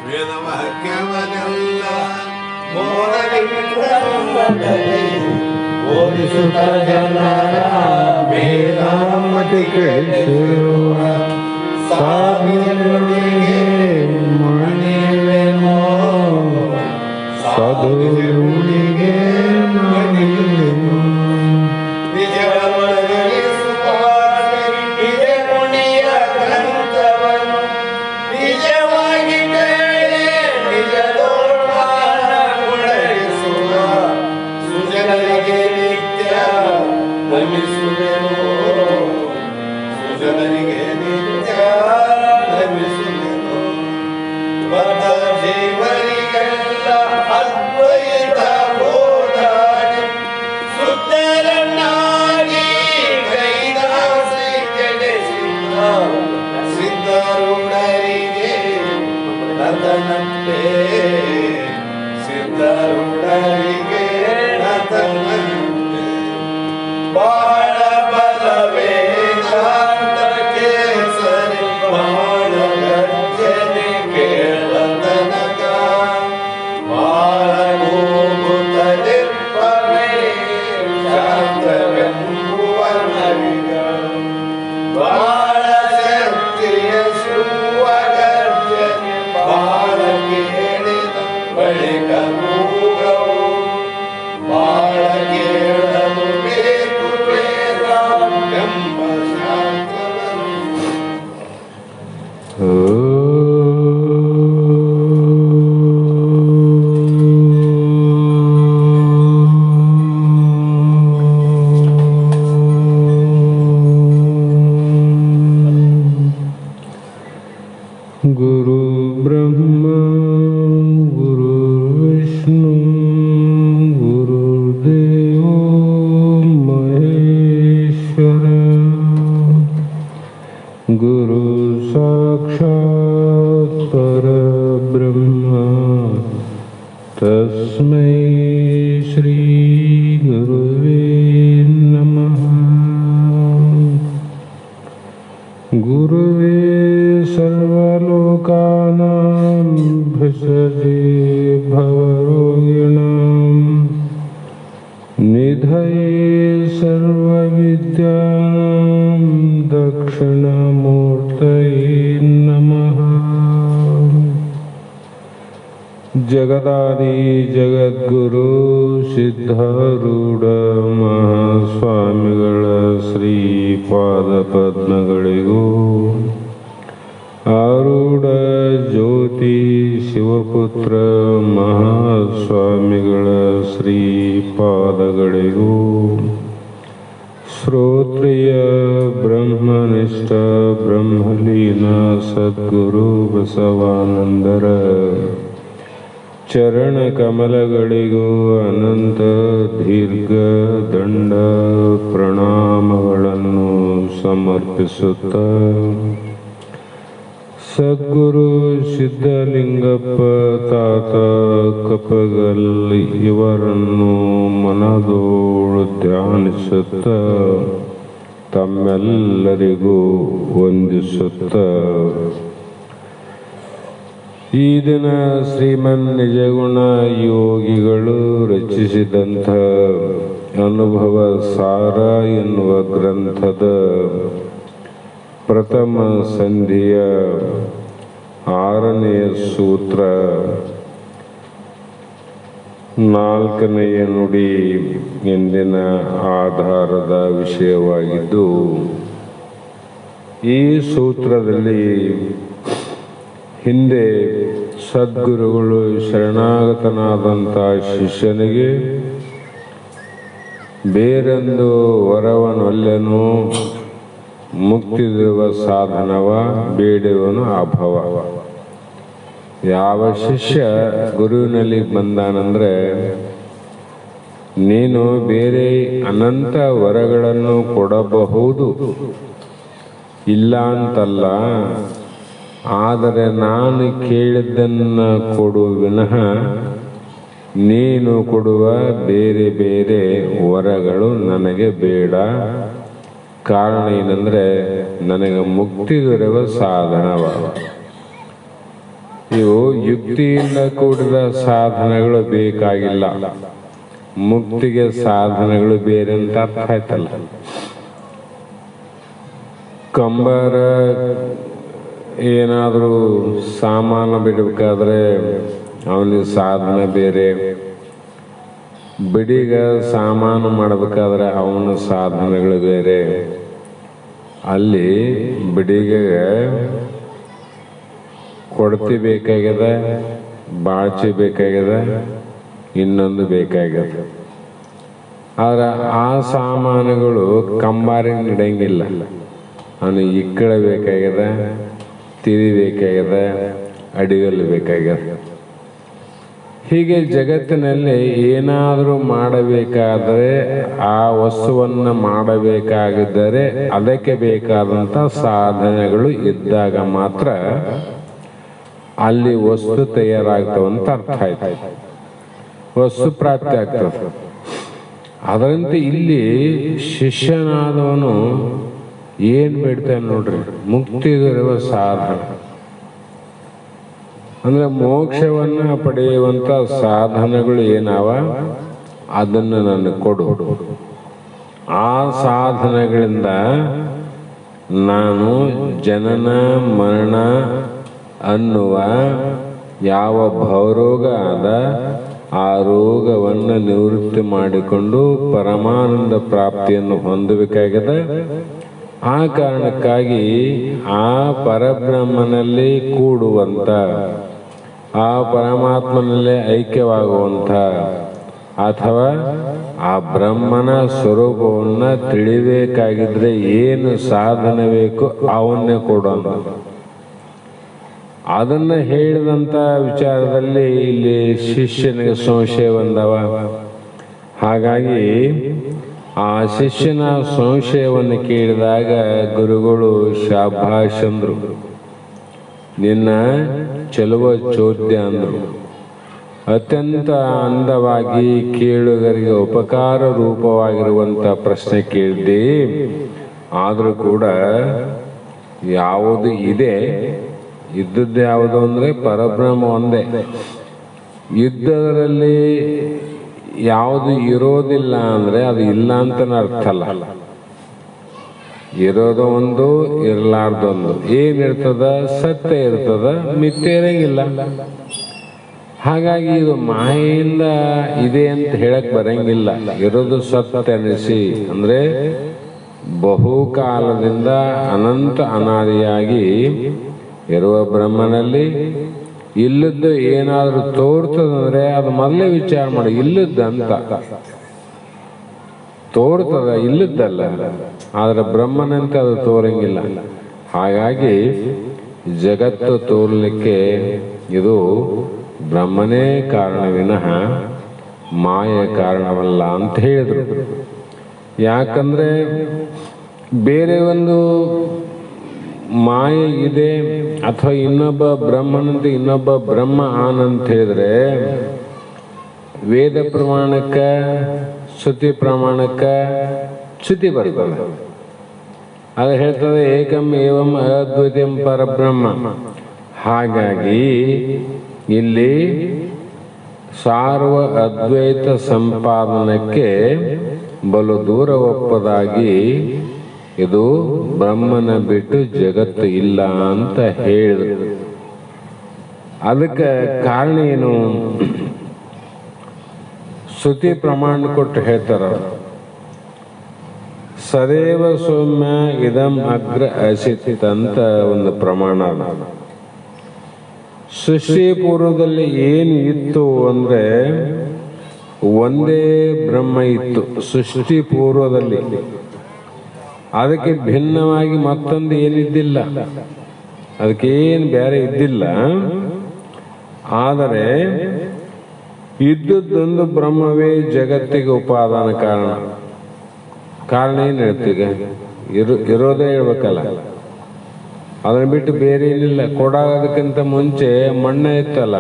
ವೇದವಾಕ್ಯವನ್ನೆಲ್ಲ ಓದಿಸುತ್ತ ಜನರ ವೇದಾಮತಿ ಕೇಳಿಸುವ ಸಾವಿರೊಳಗೆ ಮಣಿವೆನೋ ಸಾಧುರುಳಿಗೆ ಮಣಿವೆನೋ ಸುಜನರಿಗೆ ನಿತ್ಯ ಲಭಿಸುವೆನು ಬದ್ಧ ಜೀವರಿಗೆಲ್ಲ ಅದ್ವೈತ ಬೋಧಾನಿ ಸುತ್ತರನ್ನಾಗಿ ಕೈದಾಸಿ ಜಡಿಸಿದ ಸಿದ್ಧರುಡರಿಗೆ ನತನಂತೆ ಸಿದ್ಧರುಡರಿಗೆ ನತನಂತೆ ಬಾಳ ಬಲವೇ ಕೇಸರಿ ಬಾಳ ಗರ್ಜನೆ ಕೇಳತನಕ ಬಾಳ ಹೋಗುತ್ತಲಿರ್ಪವೇ ಶಾಂತವೆಂಬುವ ನವಿಗ ಬಾಳ ಶಕ್ತಿಯ ಶುವ ಗರ್ಜನೆ ಬಾಳ ಕೇಳಿದ ಬಳಿಕ ಮೂಗವು ಬಾಳ ಕೇಳಲು ಬೇಕು ವೇದ ಎಂಬ ಶಾಸ್ತ್ರವನ್ನು ಗುರು ಬ್ರಹ್ಮ ಗುರು ವಿಷ್ಣು ಗುರುದೇವೋ ಮಹೇಶ್ವರ ಗುರು ಸಾಕ್ಷಾತ್ ಪರಬ್ರಹ್ಮ ತಸ್ಮೈ ಶ್ರೀ ಗುರುವೇ ನಮಃ. ಗುರುವೇ ಸರ್ವಲೋಕಾನಾಂ ಭಿಷಜೇ ಭವರೋಗಿಣಾಂ ನಿಧಯೇ ಸರ್ವವಿದ್ಯಾನಾಂ ದಕ್ಷಿಣಾಮೂರ್ತಯೇ ನಮಃ. ಜಗದಾದಿ ಜಗದ್ಗುರು ಸಿದ್ಧಾರೂಢ ಮಹಾಸ್ವಾಮಿಗಳ ಶ್ರೀಪಾದ ಪದ್ಮಗಳಿಗೂ ಆರೂಢ ಜ್ಯೋತಿ ಶಿವಪುತ್ರ ಮಹಾಸ್ವಾಮಿಗಳ ಶ್ರೀಪಾದಗಳಿಗೂ ಶ್ರೋತ್ರಿಯ ಬ್ರಹ್ಮನಿಷ್ಠ ಬ್ರಹ್ಮಲೀನ ಸದ್ಗುರು ಬಸವಾನಂದರ ಚರಣ ಕಮಲಗಳಿಗೂ ಅನಂತ ದೀರ್ಘ ದಂಡ ಪ್ರಣಾಮಗಳನ್ನು ಸಮರ್ಪಿಸುತ್ತ ಸದ್ಗುರು ಸಿದ್ಧಲಿಂಗಪ್ಪ ತಾತ ಕಪ್ಪಗಲ್ ಇವರನ್ನು ಮನದೋಳು ಧ್ಯಾನಿಸುತ್ತ ತಮ್ಮೆಲ್ಲರಿಗೂ ವಂದಿಸುತ್ತ ಈ ದಿನ ಶ್ರೀಮನ್ ನಿಜಗುಣ ಯೋಗಿಗಳು ರಚಿಸಿದಂಥ ಅನುಭವ ಸಾರ ಎನ್ನುವ ಗ್ರಂಥದ ಪ್ರಥಮ ಸಂಧಿಯ 6ನೆಯ ಸೂತ್ರ 4ನೆಯ ನುಡಿ ಎಂದಿನ ಆಧಾರದ ವಿಷಯವಾಗಿದ್ದು, ಈ ಸೂತ್ರದಲ್ಲಿ ಹಿಂದೆ ಸದ್ಗುರುಗಳು ಶರಣಾಗತನಾದಂಥ ಶಿಷ್ಯನಿಗೆ ಬೇರೊಂದು ವರವನೊಲ್ಲೆನು, ಮುಕ್ತಿದಿರುವ ಸಾಧನವ ಬೇಡುವನು ಅಭವ. ಯಾವ ಶಿಷ್ಯ ಗುರುವಿನಲ್ಲಿ ಬಂದಾನಂದ್ರೆ ನೀನು ಬೇರೆ ಅನಂತ ವರಗಳನ್ನು ಕೊಡಬಹುದು, ಇಲ್ಲ ಅಂತಲ್ಲ, ಆದರೆ ನಾನು ಕೇಳಿದ್ದನ್ನು ಕೊಡು ವಿನಃ ನೀನು ಕೊಡುವ ಬೇರೆ ಬೇರೆ ವರಗಳು ನನಗೆ ಬೇಡ. ಕಾರಣ ಏನಂದರೆ ನನಗೆ ಮುಕ್ತಿ ದೊರೆಯುವ ಸಾಧನವ. ಇವು ಯುಕ್ತಿಯಿಂದ ಕೂಡಿದ ಸಾಧನಗಳು ಬೇಕಾಗಿಲ್ಲ. ಮುಕ್ತಿಗೆ ಸಾಧನಗಳು ಬೇರೆ ಅಂತ ಅರ್ಥ ಆಯ್ತಲ್ಲ. ಕಂಬರ ಏನಾದರೂ ಸಾಮಾನು ಬಿಡಬೇಕಾದ್ರೆ ಅವನಿಗೆ ಸಾಧನ ಬೇರೆ, ಬಿಡಿಗ ಸಾಮಾನು ಮಾಡಬೇಕಾದ್ರೆ ಅವನ ಸಾಧನಗಳು ಬೇರೆ. ಅಲ್ಲಿ ಬಿಡಿಗೆ ಕೊಡತಿ ಬೇಕಾಗ್ಯದ, ಬಾಳ್ಚಿ ಬೇಕಾಗ್ಯದ, ಇನ್ನೊಂದು ಬೇಕಾಗ್ಯದ. ಆದ್ರೆ ಆ ಸಾಮಾನುಗಳು ಕಂಬಾರಿಗೆ ನಡೆಯಂಗಿಲ್ಲ. ಅವನು ಇಕ್ಕಳ ಬೇಕಾಗ್ಯದ, ತಿರಿ ಬೇಕಾಗ್ಯದ, ಅಡಿಗಲ್ಲು ಬೇಕಾಗ್ಯದ. ಹೀಗೆ ಜಗತ್ತಿನಲ್ಲಿ ಏನಾದರೂ ಮಾಡಬೇಕಾದರೆ, ಆ ವಸ್ತುವನ್ನು ಮಾಡಬೇಕಾಗಿದ್ದರೆ ಅದಕ್ಕೆ ಬೇಕಾದಂಥ ಸಾಧನೆಗಳು ಇದ್ದಾಗ ಮಾತ್ರ ಅಲ್ಲಿ ವಸ್ತು ತಯಾರಾಗ್ತವಂತ ಅರ್ಥ ಆಯ್ತು, ವಸ್ತು ಪ್ರಾಪ್ತಿ ಆಗ್ತದೆ. ಅದರಂತೆ ಇಲ್ಲಿ ಶಿಷ್ಯನಾದವನು ಏನ್ ಬೇಡ್ತಾನೆ ನೋಡ್ರಿ, ಮುಕ್ತಿಗಿರುವ ಸಾಧನ ಅಂದ್ರೆ ಮೋಕ್ಷವನ್ನ ಪಡೆಯುವಂತ ಸಾಧನಗಳು ಏನಾವ ಅದನ್ನು ನನಗೆ ಕೊಡು. ಆ ಸಾಧನಗಳಿಂದ ನಾನು ಜನನ ಮರಣ ಅನ್ನುವ ಯಾವ ಭವರೋಗ ಆದ ಆ ರೋಗವನ್ನು ನಿವೃತ್ತಿ ಮಾಡಿಕೊಂಡು ಪರಮಾನಂದ ಪ್ರಾಪ್ತಿಯನ್ನು ಹೊಂದಬೇಕಾಗಿದೆ. ಆ ಕಾರಣಕ್ಕಾಗಿ ಆ ಪರಬ್ರಹ್ಮನಲ್ಲಿ ಕೂಡುವಂತ, ಆ ಪರಮಾತ್ಮನಲ್ಲೇ ಐಕ್ಯವಾಗುವಂಥ ಅಥವಾ ಆ ಬ್ರಹ್ಮನ ಸ್ವರೂಪವನ್ನು ತಿಳಿಬೇಕಾಗಿದ್ರೆ ಏನು ಸಾಧನೆ ಬೇಕು ಅವನ್ನೇ ಕೊಡೋಣ. ಅದನ್ನ ಹೇಳಿದಂತ ವಿಚಾರದಲ್ಲಿ ಇಲ್ಲಿ ಶಿಷ್ಯನಿಗೆ ಸಂಶಯ ಬಂದವ. ಹಾಗಾಗಿ ಆ ಶಿಷ್ಯನ ಸಂಶಯವನ್ನು ಕೇಳಿದಾಗ ಗುರುಗಳು ಶಾಭಾಷ್ ಅಂದ್ರು, ನಿನ್ನ ಚೆಲುವ ಚೋದ್ಯ ಅಂದ್ರು. ಅತ್ಯಂತ ಅಂದವಾಗಿ ಕೇಳುಗರಿಗೆ ಉಪಕಾರ ರೂಪವಾಗಿರುವಂತ ಪ್ರಶ್ನೆ ಕೇಳಿದ್ದೆ. ಆದರೂ ಕೂಡ ಯಾವುದು ಇದೆ, ಇದ್ದದ್ದು ಯಾವುದು ಅಂದ್ರೆ ಪರಬ್ರಹ್ಮ ಒಂದೇ. ಇದ್ದದರಲ್ಲಿ ಯಾವುದು ಇರೋದಿಲ್ಲ ಅಂದ್ರೆ ಅದು ಇಲ್ಲ ಅಂತ ಅರ್ಥ ಅಲ್ಲ. ಇರೋದು ಒಂದು, ಇರಲಾರ್ದೊಂದು. ಏನಿರ್ತದ ಸತ್ಯ ಇರ್ತದ, ಮಿಥ್ಯೆ ಇರಂಗಿಲ್ಲ. ಹಾಗಾಗಿ ಇದು ಮಾಯೆಯಿಂದ ಇದೆ ಅಂತ ಹೇಳಕ್ ಬರಂಗಿಲ್ಲ. ಇರೋದು ಸತ್ಯ ಅನಿಸಿ ಅಂದ್ರೆ ಬಹುಕಾಲದಿಂದ ಅನಂತ ಅನಾದಿಯಾಗಿ ಇರುವ ಬ್ರಹ್ಮನಲ್ಲಿ ಇಲ್ಲದ್ದು ಏನಾದ್ರೂ ತೋರ್ತದಂದ್ರೆ ಅದು ಮೊದಲೇ ವಿಚಾರ ಮಾಡಿ, ಇಲ್ಲದ್ದಂತ ತೋರ್ತದ, ಇಲ್ಲದ್ದಲ್ಲ. ಆದ್ರೆ ಬ್ರಹ್ಮನಂತೆ ಅದು ತೋರಂಗಿಲ್ಲ. ಹಾಗಾಗಿ ಜಗತ್ತು ತೋರ್ಲಿಕ್ಕೆ ಇದು ಬ್ರಹ್ಮನೇ ಕಾರಣ ವಿನಃ ಮಾಯ ಕಾರಣವಲ್ಲ ಅಂತ ಹೇಳಿದ್ರು. ಯಾಕಂದ್ರೆ ಬೇರೆ ಒಂದು ಮಾಯೆ ಇದೆ ಅಥವಾ ಇನ್ನೊಬ್ಬ ಬ್ರಹ್ಮನಂತೆ ಇನ್ನೊಬ್ಬ ಬ್ರಹ್ಮ ಆನಂತ ಹೇಳಿದ್ರೆ ವೇದ ಪ್ರಮಾಣಕ್ಕ ಶ್ರುತಿ ಪ್ರಮಾಣಕ್ಕ ಚ್ಯುತಿ ಬರ್ತದೆ. ಅದು ಹೇಳ್ತದೆ ಏಕಂ ಏವಂ ಅದ್ವೈತಂ ಪರಬ್ರಹ್ಮ. ಹಾಗಾಗಿ ಇಲ್ಲಿ ಸಾರ್ವ ಅದ್ವೈತ ಸಂಪಾದನಕ್ಕೆ ಬಲು ದೂರ ಒಪ್ಪದಾಗಿ ಇದು ಬ್ರಹ್ಮನ ಬಿಟ್ಟು ಜಗತ್ತು ಇಲ್ಲ ಅಂತ ಹೇಳಿದ್ರು. ಅದಕ್ಕೆ ಕಾರಣ ಏನು? ಶ್ರುತಿ ಪ್ರಮಾಣ ಕೊಟ್ಟು ಹೇಳ್ತಾರ, ಸದೇವ ಸೌಮ್ಯ ಇದಂ ಅಗ್ರ ಅಸಿತ್ ಅಂತ ಒಂದು ಪ್ರಮಾಣ. ಸೃಷ್ಟಿ ಪೂರ್ವದಲ್ಲಿ ಏನು ಇತ್ತು ಅಂದ್ರೆ ಒಂದೇ ಬ್ರಹ್ಮ ಇತ್ತು ಸೃಷ್ಟಿ ಪೂರ್ವದಲ್ಲಿ. ಅದಕ್ಕೆ ಭಿನ್ನವಾಗಿ ಮತ್ತೊಂದು ಏನಿದ್ದಿಲ್ಲ, ಅದಕ್ಕೇನು ಬೇರೆ ಇದ್ದಿಲ್ಲ. ಆದರೆ ಇದ್ದದ್ದೊಂದು ಬ್ರಹ್ಮವೇ ಜಗತ್ತಿಗೆ ಉಪಾದಾನ ಕಾರಣ. ಕಾರಣ ಏನು ಹೇಳ್ತೀಗ? ಇರೋದೇ ಹೇಳ್ಬೇಕಲ್ಲ, ಅದನ್ನ ಬಿಟ್ಟು ಬೇರೆ ಏನಿಲ್ಲ. ಕೊಡಾಗೋದಕ್ಕಿಂತ ಮುಂಚೆ ಮಣ್ಣ ಇತ್ತಲ್ಲ,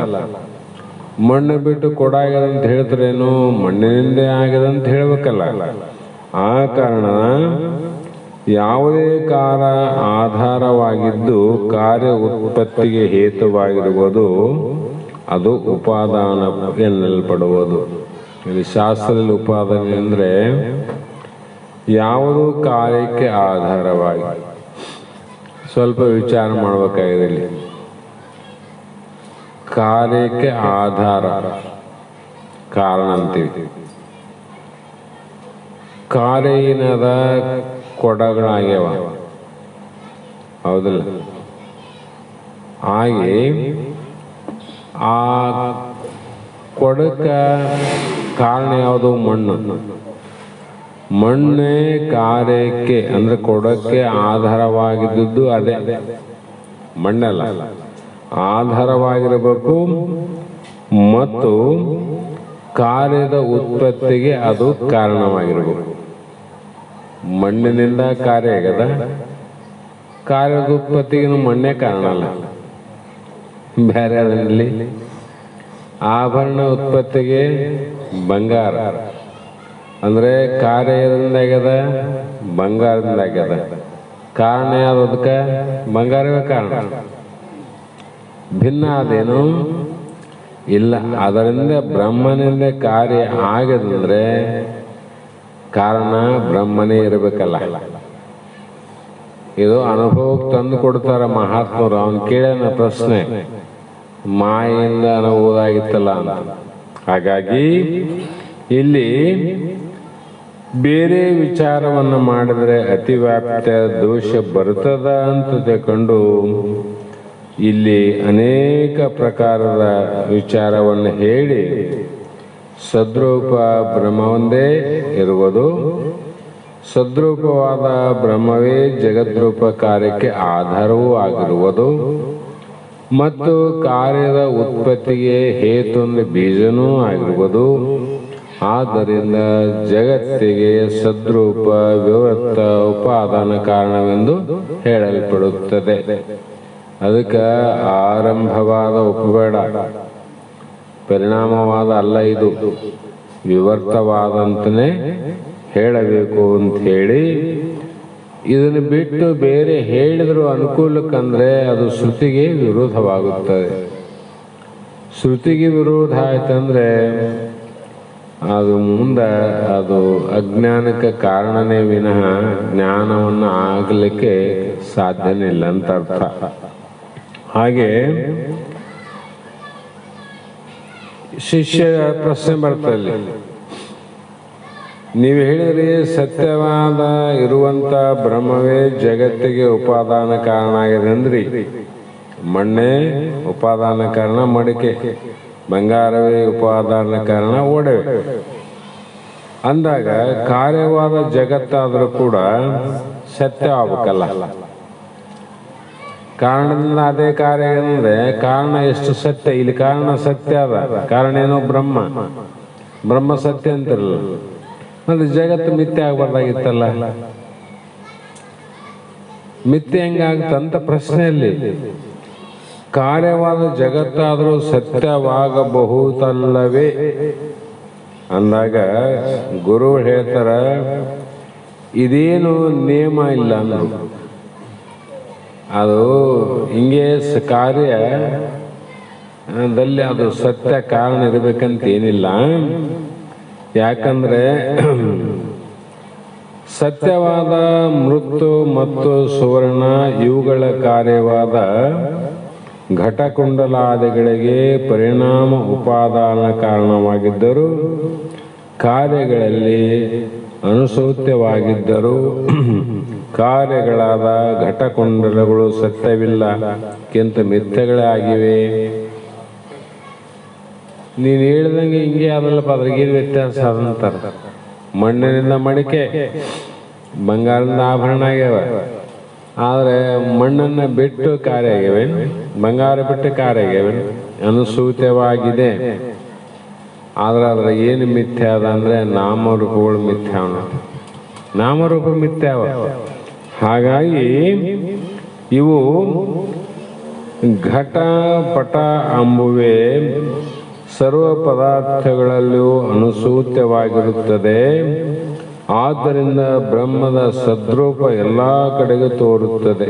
ಮಣ್ಣು ಬಿಟ್ಟು ಕೊಡಾಗ್ಯದಂತ ಹೇಳ್ತಾರೇನು? ಮಣ್ಣಿನಿಂದ ಆಗ್ಯದಂತ ಹೇಳ್ಬೇಕಲ್ಲ. ಆ ಕಾರಣ ಯಾವುದೇ ಕಾರ ಆಧಾರವಾಗಿದ್ದು ಕಾರ್ಯ ಉತ್ಪತ್ತಿಗೆ ಹೇತುವಾಗಿರುವುದು ಅದು ಉಪಾದಾನ ಎನ್ನಲ್ಪಡುವುದು. ಇಲ್ಲಿ ಶಾಸ್ತ್ರದಲ್ಲಿ ಉಪಾದಾನ ಅಂದರೆ ಯಾವುದು ಕಾರ್ಯಕ್ಕೆ ಆಧಾರವಾಗಿ. ಸ್ವಲ್ಪ ವಿಚಾರ ಮಾಡಬೇಕಾಗಿದೆ. ಇಲ್ಲಿ ಕಾರ್ಯಕ್ಕೆ ಆಧಾರ ಕಾರಣ ಅಂತೀವಿ. ಕಾರ್ಯ ಏನದ ಕೊಡಗಳಾಗ್ಯವ, ಹೌದಲ್ಲ? ಹಾಗೆ ಆ ಕೊಡಕ ಕಾರಣ ಯಾವುದು? ಮಣ್ಣು. ಮಣ್ಣೇ ಕಾರ್ಯಕ್ಕೆ ಅಂದ್ರೆ ಕೊಡಕ್ಕೆ ಆಧಾರವಾಗಿದ್ದು ಅದೇ ಮಣ್ಣಲ್ಲ, ಆಧಾರವಾಗಿರಬೇಕು ಮತ್ತು ಕಾರ್ಯದ ಉತ್ಪತ್ತಿಗೆ ಅದು ಕಾರಣವಾಗಿರಬೇಕು. ಮಣ್ಣಿನಿಂದ ಕಾರ್ಯ ಆಗದ, ಕಾರ್ಯದ ಉತ್ಪತ್ತಿಗೆ ಮಣ್ಣೇ ಕಾರಣ ಅಲ್ಲ, ಬೇರೆ ಅದರಲ್ಲಿ. ಆಭರಣ ಉತ್ಪತ್ತಿಗೆ ಬಂಗಾರ ಅಂದ್ರೆ ಕಾರ್ಯದಿಂದ ಆಗ್ಯದ, ಬಂಗಾರದಿಂದ ಆಗ್ಯದ. ಕಾರಣ ಯಾವುದು? ಅದಕ್ಕೆ ಬಂಗಾರವೇ ಕಾರಣ. ಭಿನ್ನ ಅದೇನು ಇಲ್ಲ. ಅದರಿಂದ ಬ್ರಹ್ಮನಿಂದ ಕಾರ್ಯ ಆಗದಂದ್ರೆ ಕಾರಣ ಬ್ರಹ್ಮನೇ ಇರಬೇಕಲ್ಲ. ಇದು ಅನುಭವಕ್ಕೆ ತಂದು ಕೊಡ್ತಾರ ಮಹಾತ್ಮರು. ಅವನು ಕೇಳನ ಪ್ರಶ್ನೆ, ಮಾಯಿಂದ ಅನುಭವದಾಗಿತ್ತಲ್ಲ ಅಂತ. ಹಾಗಾಗಿ ಇಲ್ಲಿ ಬೇರೆ ವಿಚಾರವನ್ನು ಮಾಡಿದರೆ ಅತಿವ್ಯಾಪ್ತಿಯ ದೋಷ ಬರ್ತದ ಅಂತ ತಿಳ್ಕೊಂಡು ಇಲ್ಲಿ ಅನೇಕ ಪ್ರಕಾರದ ವಿಚಾರವನ್ನು ಹೇಳಿ ಸದ್ರೂಪ ಬ್ರಹ್ಮವೊಂದೇ ಇರುವುದು, ಸದ್ರೂಪವಾದ ಬ್ರಹ್ಮವೇ ಜಗದ್ರೂಪ ಕಾರ್ಯಕ್ಕೆ ಆಧಾರವೂ ಆಗಿರುವುದು ಮತ್ತು ಕಾರ್ಯದ ಉತ್ಪತ್ತಿಗೆ ಹೇತೊಂದು ಬೀಜನೂ ಆಗಿರುವುದು. ಆದ್ದರಿಂದ ಜಗತ್ತಿಗೆ ಸದ್ರೂಪ ವಿವೃತ್ತ ಉಪಾದಾನ ಕಾರಣವೆಂದು ಹೇಳಲ್ಪಡುತ್ತದೆ. ಅದಕ್ಕೆ ಆರಂಭವಾದ ಉಪಬೇಡ, ಪರಿಣಾಮವಾದ ಅಲ್ಲ, ಇದು ವಿವರ್ತವಾದಂತನೇ ಹೇಳಬೇಕು ಅಂತ ಹೇಳಿ ಇದನ್ನು ಬಿಟ್ಟು ಬೇರೆ ಹೇಳಿದ್ರು ಅನುಕೂಲಕ್ಕಂದ್ರೆ ಅದು ಶ್ರುತಿಗೆ ವಿರೋಧವಾಗುತ್ತದೆ. ಶ್ರುತಿಗೆ ವಿರೋಧ ಆಯ್ತಂದ್ರೆ ಅದು ಮುಂದೆ ಅದು ಅಜ್ಞಾನಕ್ಕೆ ಕಾರಣನೇ ವಿನಃ ಜ್ಞಾನವನ್ನು ಆಗಲಿಕ್ಕೆ ಸಾಧ್ಯನೇ ಇಲ್ಲ ಅಂತ ಅರ್ಥ. ಹಾಗೆ ಶಿಷ್ಯ ಪ್ರಶ್ನೆ ಬರ್ತಲ್ಲಿ, ನೀವು ಹೇಳಿದ್ರಿ ಸತ್ಯವಾದ ಇರುವಂತ ಬ್ರಹ್ಮವೇ ಜಗತ್ತಿಗೆ ಉಪಾದಾನ ಕಾರಣ ಆಗಿದೆ ಅಂದ್ರಿ. ಮಣ್ಣೇ ಉಪಾದಾನ ಕಾರಣ ಮಡಿಕೆ, ಬಂಗಾರವೇ ಉಪಾದಾನ ಕಾರಣ ಒಡವೆ ಅಂದಾಗ ಕಾರ್ಯವಾದ ಜಗತ್ತಾದ್ರೂ ಕೂಡ ಸತ್ಯ ಆಗ್ಬೇಕಲ್ಲ. ಕಾರಣದಿಂದ ಅದೇ ಕಾರ್ಯ ಅಂದ್ರೆ ಕಾರಣ ಎಷ್ಟು ಸತ್ಯ. ಇಲ್ಲಿ ಕಾರಣ ಸತ್ಯ ಅದ, ಕಾರಣ ಏನೋ ಬ್ರಹ್ಮ, ಬ್ರಹ್ಮ ಸತ್ಯ ಅಂತಿರಲ್ಲ. ಅಂದ್ರೆ ಜಗತ್ತು ಮಿಥ್ಯೆ ಆಗ್ಬಾರ್ದಾಗಿತ್ತಲ್ಲ. ಮಿಥ್ಯೆ ಹೆಂಗಾಗ್ತಂತ ಪ್ರಶ್ನೆಯಲ್ಲಿ ಕಾರ್ಯವಾದ ಜಗತ್ತಾದರೂ ಸತ್ಯವಾಗಬಹುದಲ್ಲವೇ ಅಂದಾಗ ಗುರು ಹೇಳ್ತಾರ, ಇದೇನು ನಿಯಮ ಇಲ್ಲ ಅನ್ನೋ. ಅದು ಹಿಂಗೆ ಕಾರ್ಯದಲ್ಲಿ ಅದು ಸತ್ಯ ಕಾರಣ ಇರಬೇಕಂತ ಏನಿಲ್ಲ. ಯಾಕಂದ್ರೆ ಸತ್ಯವಾದ ಮೃತ್ತು ಮತ್ತು ಸುವರ್ಣ ಇವುಗಳ ಕಾರ್ಯವಾದ ಘಟಕುಂಡಲಾದಿಗಳಿಗೆ ಪರಿಣಾಮ ಉಪಾದಾನ ಕಾರಣವಾಗಿದ್ದರೂ ಕಾರ್ಯಗಳಲ್ಲಿ ಅನುಸೂತ್ಯವಾಗಿದ್ದರೂ ಕಾರ್ಯಗಳಾದ ಘಟಕುಂಡಲಗಳು ಸತ್ಯವಿಲ್ಲಕ್ಕಿಂತ ಮಿಥ್ಯಗಳೇ ಆಗಿವೆ. ನೀನು ಹೇಳ್ದಂಗೆ ಹಿಂಗೆ ಅದಲ್ಲಪ್ಪ, ಅದ್ರಾಗೇನು ವ್ಯತ್ಯಾಸ ಅದಂತಾರ. ಮಣ್ಣಿನಿಂದ ಮಡಿಕೆ, ಬಂಗಾರದಿಂದ ಆಭರಣ ಆಗ್ಯಾವ. ಆದರೆ ಮಣ್ಣನ್ನು ಬಿಟ್ಟು ಕಾರ್ಯ ಆಗ್ಯಾವೆ, ಬಂಗಾರ ಬಿಟ್ಟು ಕಾರ್ಯ ಆಗ್ಯಾವೆ, ಅನುಸೂತ್ಯವಾಗಿದೆ. ಆದ್ರೆ ಅದ್ರ ಏನು ಮಿಥ್ಯ ಅದ ಅಂದ್ರೆ ನಾಮರೂಪಗಳು ಮಿಥ್ಯ, ನಾಮರೂಪ ಮಿಥ್ಯಾವ. ಹಾಗಾಗಿ ಇವು ಘಟ ಪಟ ಅಂಬುವೆ ಸರ್ವ ಪದಾರ್ಥಗಳಲ್ಲಿಯೂ ಅನುಸೂತ್ಯವಾಗಿರುತ್ತದೆ. ಆದ್ದರಿಂದ ಬ್ರಹ್ಮದ ಸದ್ರೂಪ ಎಲ್ಲ ಕಡೆಗೆ ತೋರುತ್ತದೆ.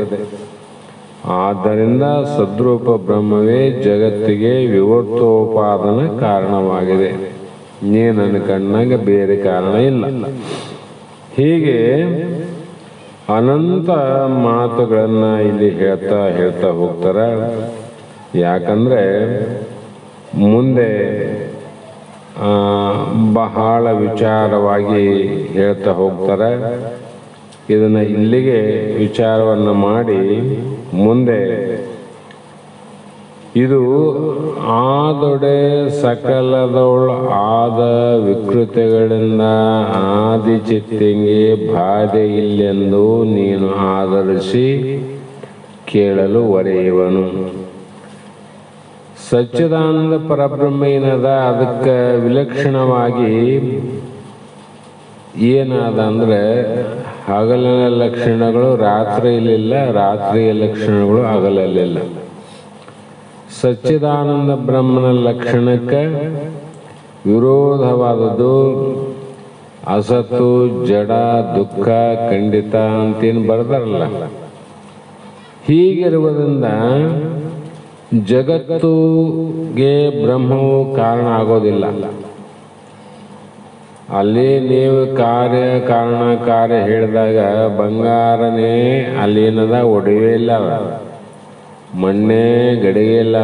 ಆದ್ದರಿಂದ ಸದ್ರೂಪ ಬ್ರಹ್ಮವೇ ಜಗತ್ತಿಗೆ ವಿವರ್ತೋಪಾದನ ಕಾರಣವಾಗಿದೆ. ನೀ ನನ್ನ ಕಣ್ಣಾಗ ಬೇರೆ ಕಾರಣ ಇಲ್ಲ. ಹೀಗೆ ಅನಂತ ಮಾತುಗಳನ್ನ ಇಲ್ಲಿ ಹೇಳ್ತಾ ಹೋಗ್ತಾರೆ. ಯಾಕಂದ್ರೆ ಮುಂದೆ ಬಹಳ ವಿಚಾರವಾಗಿ ಹೇಳ್ತಾ ಹೋಗ್ತಾರೆ. ಇದನ್ನ ಇಲ್ಲಿಗೆ ವಿಚಾರವನ್ನು ಮಾಡಿ ಮುಂದೆ ಇದು ಆದೊಡೆ ಸಕಲದೊಳು ಆದ ವಿಕೃತಿಗಳಿಂದ ಆದಿ ಚಿತ್ತಿಂಗೆ ಬಾಧೆ ಇಲ್ಲೆಂದು ನೀನು ಆಧರಿಸಿ ಕೇಳಲು ಒರೆಯುವನು. ಸಚ್ಚಿದಾನಂದ ಪರಬ್ರಹ್ಮ ಏನದ, ಅದಕ್ಕೆ ವಿಲಕ್ಷಣವಾಗಿ ಏನಾದ ಅಂದ್ರೆ ಹಗಲಿನ ಲಕ್ಷಣಗಳು ರಾತ್ರಿಯಲ್ಲಿಲ್ಲ, ರಾತ್ರಿಯ ಲಕ್ಷಣಗಳು ಹಗಲಲ್ಲಿಲ್ಲ. ಸಚ್ಚಿದಾನಂದ ಬ್ರಹ್ಮನ ಲಕ್ಷಣಕ್ಕೆ ವಿರೋಧವಾದದ್ದು ಅಸತ್ತು, ಜಡ, ದುಃಖ, ಖಂಡಿತ ಅಂತೇನು ಬರ್ದಾರಲ್ಲ. ಹೀಗಿರುವುದರಿಂದ ಜಗತ್ತುಗೆ ಬ್ರಹ್ಮವು ಕಾರಣ ಆಗೋದಿಲ್ಲ. ಅಲ್ಲಿ ನೀವು ಕಾರ್ಯ ಹೇಳಿದಾಗ ಬಂಗಾರನೇ ಅಲ್ಲೇನದ ಒಡವೆ ಇಲ್ಲ, ಮಣ್ಣೇ ಗಡಿಗೆ ಇಲ್ಲ.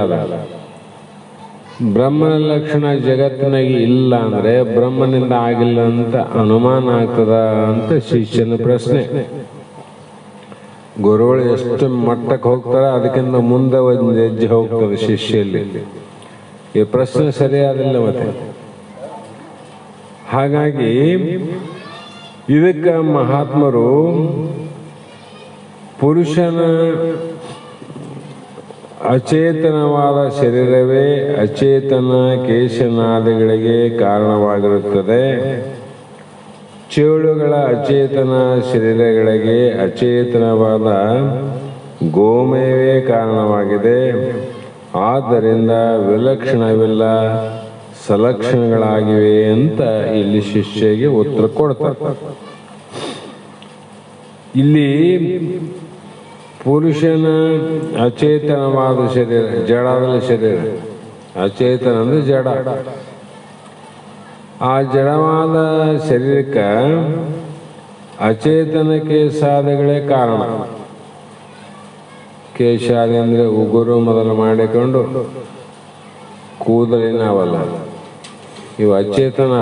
ಬ್ರಹ್ಮನ ಲಕ್ಷಣ ಜಗತ್ತಿನಾಗಿ ಇಲ್ಲ ಅಂದ್ರೆ ಬ್ರಹ್ಮನಿಂದ ಆಗಿಲ್ಲ ಅಂತ ಅನುಮಾನ ಆಗ್ತದ ಅಂತ ಶಿಷ್ಯನ ಪ್ರಶ್ನೆ. ಗುರುಗಳು ಎಷ್ಟು ಮಟ್ಟಕ್ಕೆ ಹೋಗ್ತಾರ ಅದಕ್ಕಿಂತ ಮುಂದೆ ಒಂದು ಹೆಜ್ಜೆ ಹೋಗ್ತದೆ ಶಿಷ್ಯಲ್ಲಿ. ಈ ಪ್ರಶ್ನೆ ಸರಿಯಾದಿಲ್ಲ ಮತ್ತೆ. ಹಾಗಾಗಿ ಇದಕ್ಕೆ ಮಹಾತ್ಮರು ಪುರುಷನ ಅಚೇತನವಾದ ಶರೀರವೇ ಅಚೇತನ ಕೇಶನಾದಿಗಳಿಗೆ ಕಾರಣವಾಗಿರುತ್ತದೆ. ಚೇಳುಗಳ ಅಚೇತನ ಶರೀರಗಳಿಗೆ ಅಚೇತನವಾದ ಗೋಮಯವೇ ಕಾರಣವಾಗಿದೆ. ಆದ್ದರಿಂದ ವಿಲಕ್ಷಣವಿಲ್ಲ, ಸಲಕ್ಷಣಗಳಾಗಿವೆ ಅಂತ ಇಲ್ಲಿ ಶಿಷ್ಯಗೆ ಉತ್ತರ ಕೊಡ್ತಾರೆ. ಇಲ್ಲಿ ಪುರುಷನ ಅಚೇತನವಾದ ಶರೀರ, ಜಡದ ಶರೀರ, ಅಚೇತನ ಅಂದ್ರೆ ಜಡ. ಆ ಜಡವಾದ ಶರೀರಕ್ಕೆ ಅಚೇತನ ಕೇಶಾದಿಗಳೇ ಕಾರಣ. ಕೇಶಾದಿ ಅಂದ್ರೆ ಉಗುರು ಮೊದಲು ಮಾಡಿಕೊಂಡು ಕೂದಲಿನವಲ್ಲ, ಇವು ಅಚೇತನ.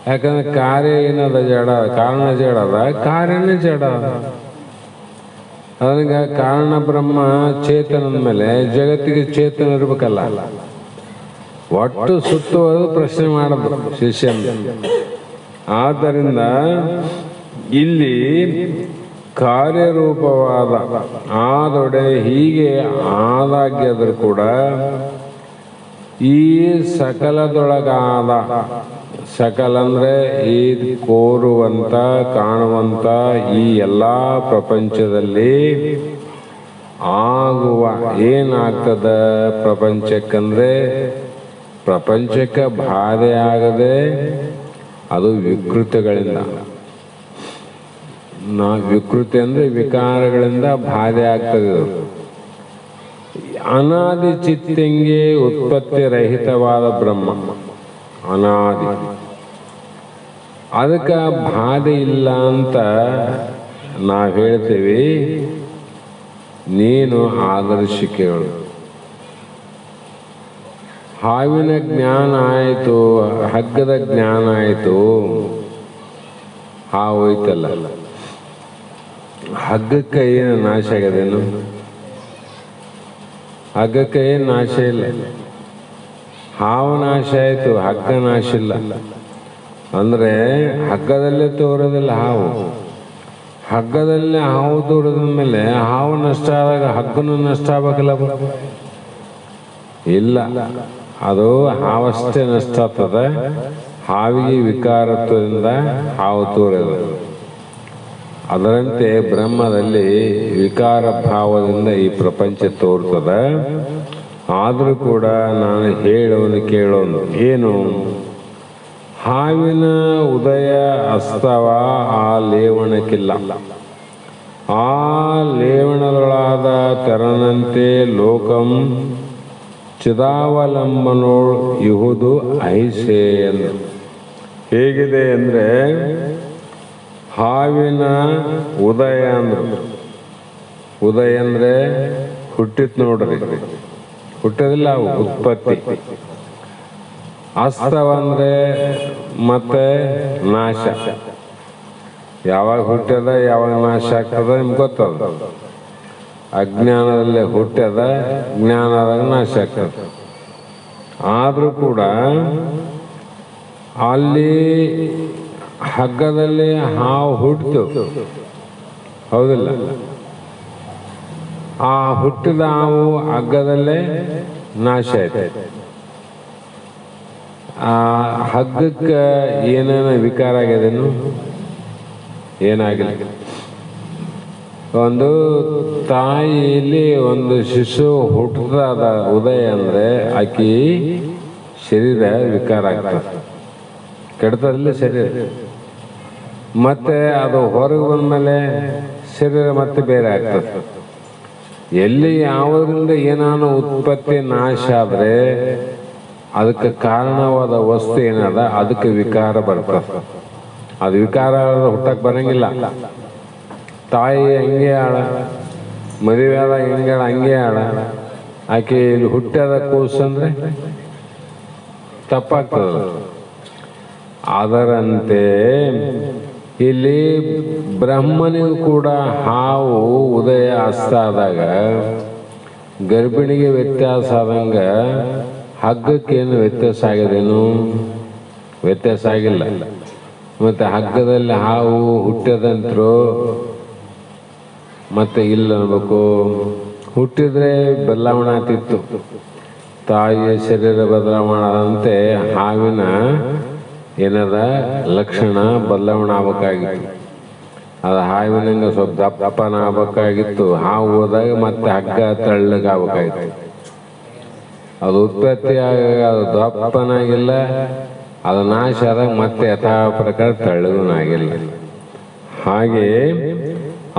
ಯಾಕಂದ್ರೆ ಕಾರ್ಯ ಏನದ ಜಡ, ಕಾರಣ ಜಡದ, ಕಾರ್ಯನೇ ಜಡ. ಅದಕ್ಕೆ ಕಾರಣ ಬ್ರಹ್ಮ ಚೇತನದ ಮೇಲೆ ಜಗತ್ತಿಗೆ ಚೇತನ ಇರ್ಬೇಕಲ್ಲ. ಒಟ್ಟು ಸುತ್ತುವುದು ಪ್ರಶ್ನೆ ಮಾಡೋದು ಶಿಷ್ಯನ. ಆದ್ದರಿಂದ ಇಲ್ಲಿ ಕಾರ್ಯರೂಪವಾದ ಆದೊಡೆ ಹೀಗೆ ಆದಾಗ್ಯದರೂ ಕೂಡ ಈ ಸಕಲದೊಳಗಾದ, ಸಕಲ ಅಂದ್ರೆ ಈ ಕೋರುವಂತ ಕಾಣುವಂತ ಈ ಎಲ್ಲ ಪ್ರಪಂಚದಲ್ಲಿ ಆಗುವ ಏನಾಗ್ತದ ಪ್ರಪಂಚಕ್ಕಂದ್ರೆ ಪ್ರಪಂಚಕ್ಕೆ ಬಾಧೆ ಆಗದೆ ಅದು ವಿಕೃತಿಗಳಿಂದ. ವಿಕೃತಿ ಅಂದ್ರೆ ವಿಕಾರಗಳಿಂದ ಬಾಧೆ ಆಗ್ತದೆ. ಅನಾದಿ ಚಿತ್ತಂಗೆ ಉತ್ಪತ್ತಿ ರಹಿತವಾದ ಬ್ರಹ್ಮ ಅನಾದಿ, ಅದಕ್ಕೆ ಬಾಧೆ ಇಲ್ಲ ಅಂತ ನಾವು ಹೇಳ್ತೀವಿ. ನೀನು ಆದರ್ಶಿಕೆಗಳು. ಹಾವಿನ ಜ್ಞಾನ ಆಯಿತು, ಹಗ್ಗದ ಜ್ಞಾನ ಆಯಿತು, ಹಾವು ಹೋಯ್ತಲ್ಲ. ಹಗ್ಗಕ್ಕೆ ಏನು ನಾಶ ಆಗ್ಯದೇನು? ಹಗ್ಗಕ್ಕೆ ಏನು ನಾಶ ಇಲ್ಲ. ಹಾವು ನಾಶ ಆಯಿತು, ಹಗ್ಗ ನಾಶ ಇಲ್ಲ. ಅಂದ್ರೆ ಹಗ್ಗದಲ್ಲೇ ತೋರೋದಿಲ್ಲ ಹಾವು. ಹಗ್ಗದಲ್ಲೇ ಹಾವು ತೋರದ ಮೇಲೆ ಹಾವು ನಷ್ಟ ಆದಾಗ ಹಗ್ಗನೂ ನಷ್ಟ ಆಗ್ಬೇಕಲ್ಲ? ಇಲ್ಲ, ಅದು ಹಾವಷ್ಟೇ ನಷ್ಟ ಆಗ್ತದೆ. ಹಾವಿಗೆ ವಿಕಾರತ್ವದಿಂದ ಹಾವು ತೋರೋದು. ಅದರಂತೆ ಬ್ರಹ್ಮದಲ್ಲಿ ವಿಕಾರ ಭಾವದಿಂದ ಈ ಪ್ರಪಂಚ ತೋರ್ತದೆ. ಆದರೂ ಕೂಡ ನಾನು ಹೇಳೋನು ಕೇಳೋನು ಏನು? ಹಾವಿನ ಉದಯ ಅಸ್ತವ ಆ ಲೇವಣಕ್ಕಿಲ್ಲ. ಆ ಲೇವಣದೊಳಾದ ತೆರನಂತೆ ಲೋಕಂ ಚಿದಾವಲಂಬನೋಳ್ ಇಹುದು ಅಹಿಸೆ ಎಂದು. ಹೇಗಿದೆ ಅಂದರೆ ಹಾವಿನ ಉದಯ ಅಂದರು. ಉದಯ ಅಂದರೆ ಹುಟ್ಟಿತ್ ನೋಡ್ರಿ, ಹುಟ್ಟೋದಿಲ್ಲ ಅವು, ಉತ್ಪತ್ತಿ. ಅಸ್ತವಂದ್ರೆ ಮತ್ತೆ ನಾಶ. ಯಾವಾಗ ಹುಟ್ಟ್ಯದ ಯಾವಾಗ ನಾಶ ಆಗ್ತದ ನಿಮ್ಗೆ ಗೊತ್ತದ. ಅಜ್ಞಾನದಲ್ಲೇ ಹುಟ್ಟ್ಯದ, ಜ್ಞಾನದಾಗ ನಾಶ ಆಗ್ತದೆ. ಆದರೂ ಕೂಡ ಅಲ್ಲಿ ಹಗ್ಗದಲ್ಲಿ ಹಾವು ಹುಟ್ಟಿತು, ಹೌದಿಲ್ಲ? ಆ ಹುಟ್ಟಿದ ಹಾವು ಹಗ್ಗದಲ್ಲೇ ನಾಶ ಆಯ್ತು. ಆ ಹಗ್ಗಕ್ಕೆ ಏನೇನು ವಿಕಾರ ಆಗ್ಯದೇನು? ಏನಾಗಿಲ್ಲ. ಒಂದು ತಾಯಿಯಲ್ಲಿ ಒಂದು ಶಿಶು ಹುಟ್ಟದ ಉದಯ ಅಂದರೆ ಆಕಿ ಶರೀರ ವಿಕಾರ ಆಗ್ತದೆ, ಕೆಡ್ತದಲ್ಲಿ ಶರೀರ. ಮತ್ತೆ ಅದು ಹೊರಗೆ ಬಂದಮೇಲೆ ಶರೀರ ಮತ್ತೆ ಬೇರೆ ಆಗ್ತದೆ. ಎಲ್ಲಿ ಯಾವುದರಿಂದ ಏನಾನು ಉತ್ಪತ್ತಿ ನಾಶ ಆದರೆ ಅದಕ್ಕೆ ಕಾರಣವಾದ ವಸ್ತು ಏನದ, ಅದಕ್ಕೆ ವಿಕಾರ ಬರ್ತದೆ. ಅದು ವಿಕಾರ ಹುಟ್ಟಕ್ಕೆ ಬರಂಗಿಲ್ಲ. ತಾಯಿ ಹಂಗೆ ಆಳ, ಮದುವೆ ಆದಾಗ ಹೆಂಗೆ ಹಂಗೆ ಆಳ. ಆಕೆ ಇಲ್ಲಿ ಹುಟ್ಟ್ಯದ ಕೂಸಂದ್ರೆ ತಪ್ಪಾಗ್ತದ. ಅದರಂತೆ ಇಲ್ಲಿ ಬ್ರಹ್ಮನಿಗೂ ಕೂಡ ಹಾವು ಉದಯ ಅಸ್ತ ಆದಾಗ ಗರ್ಭಿಣಿಗೆ ವ್ಯತ್ಯಾಸ ಆದಂಗ ಹಗ್ಗಕ್ಕೇನು ವ್ಯತ್ಯಾಸ ಆಗಿದೇನು? ವ್ಯತ್ಯಾಸ ಆಗಿಲ್ಲ. ಮತ್ತು ಹಗ್ಗದಲ್ಲಿ ಹಾವು ಹುಟ್ಟ್ಯದಂತರು ಮತ್ತೆ ಇಲ್ಲ ಅನ್ಬೇಕು. ಹುಟ್ಟಿದ್ರೆ ಬದಲಾವಣೆ ಆಗ್ತಿತ್ತು. ತಾಯಿಯ ಶರೀರ ಬದಲಾವಣೆ ಹಾವಿನ ಏನದ ಲಕ್ಷಣ ಬದಲಾವಣೆ ಆಗ್ಬೇಕಾಗಿತ್ತು. ಅದು ಹಾವಿನಂಗೆ ಸ್ವಲ್ಪ ದಪ್ಪನ ಆಗ್ಬೇಕಾಗಿತ್ತು. ಹಾವು ಹೋದಾಗ ಮತ್ತೆ ಹಗ್ಗ ತೆಳ್ಳಗಾಗ್ಬೇಕಾಗಿತ್ತು. ಅದು ಉತ್ಪತ್ತಿ ಅದು ದಪ್ಪನಾಗಿಲ್ಲ, ಅದು ನಾಶ ಆದಾಗ ಮತ್ತೆ ಯಥಾ ಪ್ರಕಾರ ತೆಳ್ಳಗನಾಗಿಲ್ಲ. ಹಾಗೆ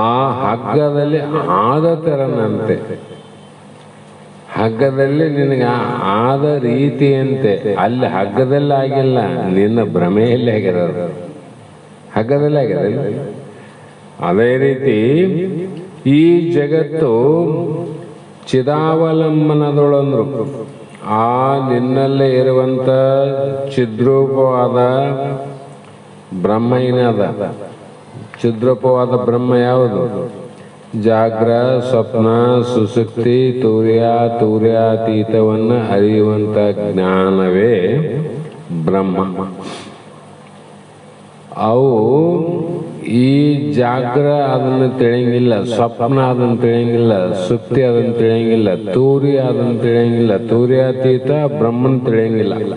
ಆ ಹಗ್ಗದಲ್ಲಿ ಆದ ತೆರನಂತೆ, ಹಗ್ಗದಲ್ಲಿ ನಿನಗೆ ಆದ ರೀತಿಯಂತೆ, ಅಲ್ಲಿ ಹಗ್ಗದಲ್ಲಿ ಆಗಿಲ್ಲ, ನಿನ್ನ ಭ್ರಮೆಯಲ್ಲಿ ಆಗಿರೋದು. ಹಗ್ಗದಲ್ಲಿ ಆಗಿದೆ. ಅದೇ ರೀತಿ ಈ ಜಗತ್ತು ಚಿದಾವಲಂಬನದೊಳಂದ್ರು. ಆ ನಿನ್ನಲ್ಲೇ ಇರುವಂಥ ಚಿದ್ರೂಪವಾದ ಬ್ರಹ್ಮ ಏನದ? ಚಿದ್ರೂಪವಾದ ಬ್ರಹ್ಮ ಯಾವುದು? ಜಾಗ್ರ, ಸ್ವಪ್ನ, ಸುಸುಕ್ತಿ, ತೂರ್ಯಾತೀತವನ್ನು ಅರಿಯುವಂಥ ಜ್ಞಾನವೇ ಬ್ರಹ್ಮ. ಅವು ಈ ಜಾಗ್ರ ಅದನ್ನು ತಿಳಿಯಂಗಿಲ್ಲ, ಸ್ವಪ್ನ ಅದನ್ನು ತಿಳಿಯಂಗಿಲ್ಲ, ಸುಕ್ತಿ ಅದನ್ನು ತಿಳಿಯಂಗಿಲ್ಲ, ಅದನ್ನು ತಿಳಿಯಂಗಿಲ್ಲ, ತೂರ್ಯಾತೀತ ಬ್ರಹ್ಮನ್ ತಿಳಿಯಂಗಿಲ್ಲ.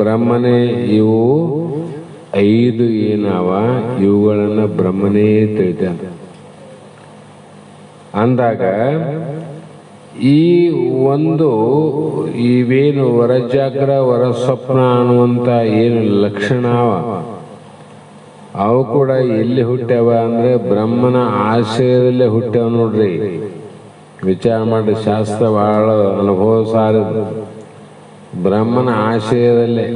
ಬ್ರಹ್ಮನೇ ಇವು 5 ಏನವ, ಇವುಗಳನ್ನು ಬ್ರಹ್ಮನೇ ತಿಳಿದ ಅಂದಾಗ ಈ ಒಂದು ಇವೇನು ವರಜಾಗ್ರ ವರಸ್ವಪ್ನ ಅನ್ನುವಂಥ ಏನು ಲಕ್ಷಣ ಅವು ಕೂಡ ಎಲ್ಲಿ ಹುಟ್ಟ್ಯಾವ ಅಂದರೆ ಬ್ರಹ್ಮನ ಆಶ್ರಯದಲ್ಲೇ ಹುಟ್ಟ್ಯಾವ ನೋಡ್ರಿ. ವಿಚಾರ ಮಾಡಿ, ಶಾಸ್ತ್ರ ಬಹಳ ಅನುಭವ ಸಾರದು. ಬ್ರಹ್ಮನ ಆಶ್ರಯದಲ್ಲೇ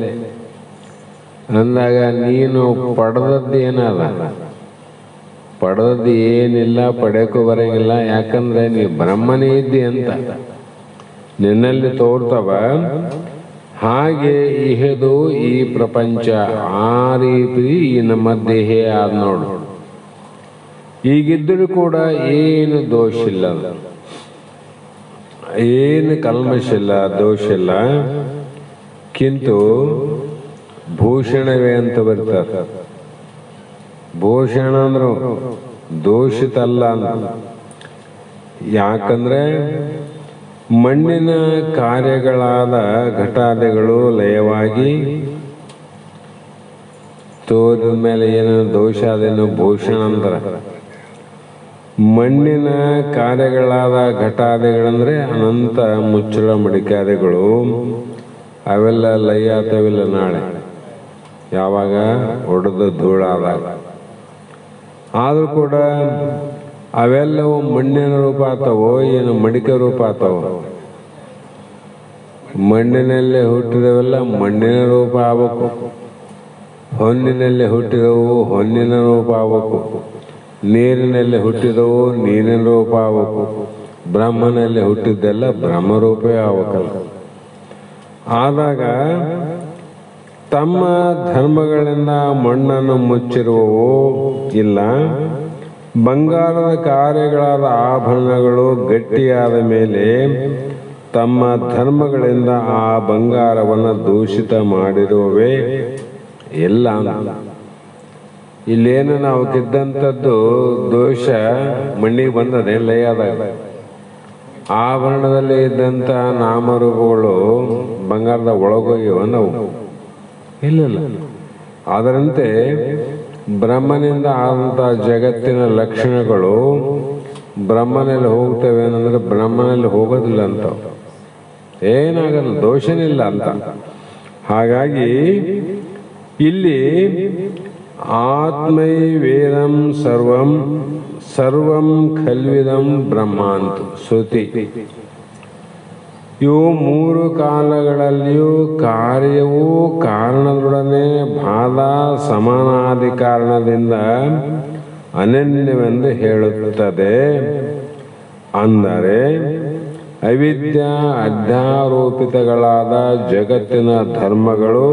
ಅಂದಾಗ ನೀನು ಪಡೆದದ್ದು ಏನದ? ಪಡೆದದ್ದು ಏನಿಲ್ಲ, ಪಡೆಯೋಕ್ಕೂ ಬರೋಂಗಿಲ್ಲ. ಯಾಕಂದ್ರೆ ನೀ ಬ್ರಹ್ಮನೇ ಇದ್ದಿ ಅಂತ ನಿನ್ನಲ್ಲಿ ತೋರ್ತವ. ಹಾಗೆ ಇಹದು ಈ ಪ್ರಪಂಚ ಆ ರೀತಿ ಈ ನಮ್ಮ ದೇಹ ಆದ ನೋಡು. ಈಗಿದ್ದರೂ ಕೂಡ ಏನು ದೋಷ ಇಲ್ಲ, ಏನು ಕಲ್ಮಶ ಇಲ್ಲ, ದೋಷ ಇಲ್ಲ. ಕಿಂತು ಭೂಷಣವೇ ಅಂತ ಬರ್ತಾರೆ. ಭೂಷಣ ಅಂದ್ರು ದೋಷಿತಲ್ಲ ಅಂತ. ಯಾಕಂದ್ರೆ ಮಣ್ಣಿನ ಕಾರ್ಯಗಳಾದ ಘಟಾದಿಗಳು ಲಯವಾಗಿ ತೋರಿದ ಮೇಲೆ ಏನೇನು ದೋಷ ಅದೇನು ಭೂಷಣ ಅಂತಾರೆ. ಮಣ್ಣಿನ ಕಾರ್ಯಗಳಾದ ಘಟಾದಿಗಳಂದ್ರೆ ಅನಂತ ಮುಚ್ಚಳ ಮಡಿಕಾದಿಗಳು, ಅವೆಲ್ಲ ಲಯ ಆತವಿಲ್ಲ ನಾಳೆ, ಯಾವಾಗ ಒಡೆದು ಧೂಳಾದಾಗ. ಆದರೂ ಕೂಡ ಅವೆಲ್ಲವೂ ಮಣ್ಣಿನ ರೂಪ ಆಗ್ತಾವೋ ಏನು ಮಡಿಕೆ ರೂಪ ಆಗ್ತಾವೋ? ಮಣ್ಣಿನಲ್ಲೇ ಹುಟ್ಟಿದವೆಲ್ಲ ಮಣ್ಣಿನ ರೂಪ ಆಗಬೇಕು, ಹೊನ್ನಿನಲ್ಲಿ ಹುಟ್ಟಿದವು ಹೊನ್ನಿನ ರೂಪ ಆಗಬೇಕು, ನೀರಿನಲ್ಲಿ ಹುಟ್ಟಿದವು ನೀರಿನ ರೂಪ ಆಗಬೇಕು, ಬ್ರಹ್ಮನಲ್ಲಿ ಹುಟ್ಟಿದ್ದೆಲ್ಲ ಬ್ರಹ್ಮರೂಪೇ ಆಗಬೇಕಲ್ಲ. ಆದಾಗ ತಮ್ಮ ಧರ್ಮಗಳಿಂದ ಮಣ್ಣನ್ನು ಮುಚ್ಚಿರುವವು ಇಲ್ಲ, ಬಂಗಾರದ ಕಾರ್ಯಗಳಾದ ಆಭರಣಗಳು ಗಟ್ಟಿಯಾದ ಮೇಲೆ ತಮ್ಮ ಧರ್ಮಗಳಿಂದ ಆ ಬಂಗಾರವನ್ನು ದೂಷಿತ ಮಾಡಿರುವವೇ ಇಲ್ಲ. ಇಲ್ಲೇನು ನಾವು ಕಿದ್ದಂಥದ್ದು ದೋಷ ಮಣ್ಣಿಗೆ ಬಂದದೆ ಲಯಾದಾಗ. ಆಭರಣದಲ್ಲಿ ಇದ್ದಂಥ ನಾಮರೂಪಗಳು ಬಂಗಾರದ ಒಳಗೋಗಿವ ನಾವು ಇಲ್ಲ. ಅದರಂತೆ ಬ್ರಹ್ಮನಿಂದ ಆದಂಥ ಜಗತ್ತಿನ ಲಕ್ಷಣಗಳು ಬ್ರಹ್ಮನಲ್ಲಿ ಹೋಗ್ತವೆ ಏನಂದ್ರೆ ಬ್ರಹ್ಮನಲ್ಲಿ ಹೋಗೋದಿಲ್ಲ ಅಂತ, ಏನಾಗಲ್ಲ, ದೋಷನಿಲ್ಲ ಅಂತ. ಹಾಗಾಗಿ ಇಲ್ಲಿ ಆತ್ಮೈ ವೇದಂ ಸರ್ವಂ ಸರ್ವಂ ಖಲ್ವಿದಂ ಬ್ರಹ್ಮ ಅಂತ ಶ್ರುತಿ. ಇವು ಮೂರು ಕಾಲಗಳಲ್ಲಿಯೂ ಕಾರ್ಯವೂ ಕಾರಣದೊಡನೆ ಬಾಧ ಸಮಾನಾದಿ ಕಾರಣದಿಂದ ಅನನ್ಯವೆಂದು ಹೇಳುತ್ತದೆ. ಅಂದರೆ ಅವಿದ್ಯಾ ಅಧ್ಯಾರೋಪಿತಗಳಾದ ಜಗತ್ತಿನ ಧರ್ಮಗಳು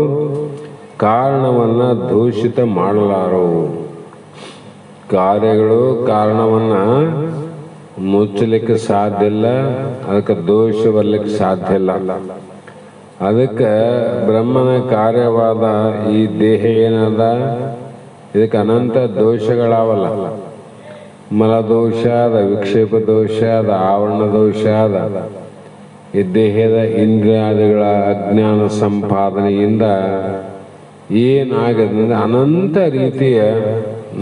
ಕಾರಣವನ್ನು ದೂಷಿತ ಮಾಡಲಾರವು. ಕಾರ್ಯಗಳು ಕಾರಣವನ್ನು ಮುಚ್ಚಲಿಕ್ಕೆ ಸಾಧ್ಯ ಇಲ್ಲ, ಅದಕ್ಕೆ ದೋಷ ಬರಲಿಕ್ಕೆ ಸಾಧ್ಯ ಇಲ್ಲ. ಅದಕ್ಕೆ ಬ್ರಹ್ಮನ ಕಾರ್ಯವಾದ ಈ ದೇಹ ಏನದ, ಇದಕ್ಕೆ ಅನಂತ ದೋಷಗಳಾವಲ್ಲ. ಮಲದೋಷ ಅದ, ವಿಕ್ಷೇಪ ದೋಷ ಅದ, ಆವರಣ ದೋಷ ಅದ. ಈ ದೇಹದ ಇಂದ್ರಿಯಾದಿಗಳ ಅಜ್ಞಾನ ಸಂಪಾದನೆಯಿಂದ ಏನಾಗದಂದ್ರೆ ಅನಂತ ರೀತಿಯ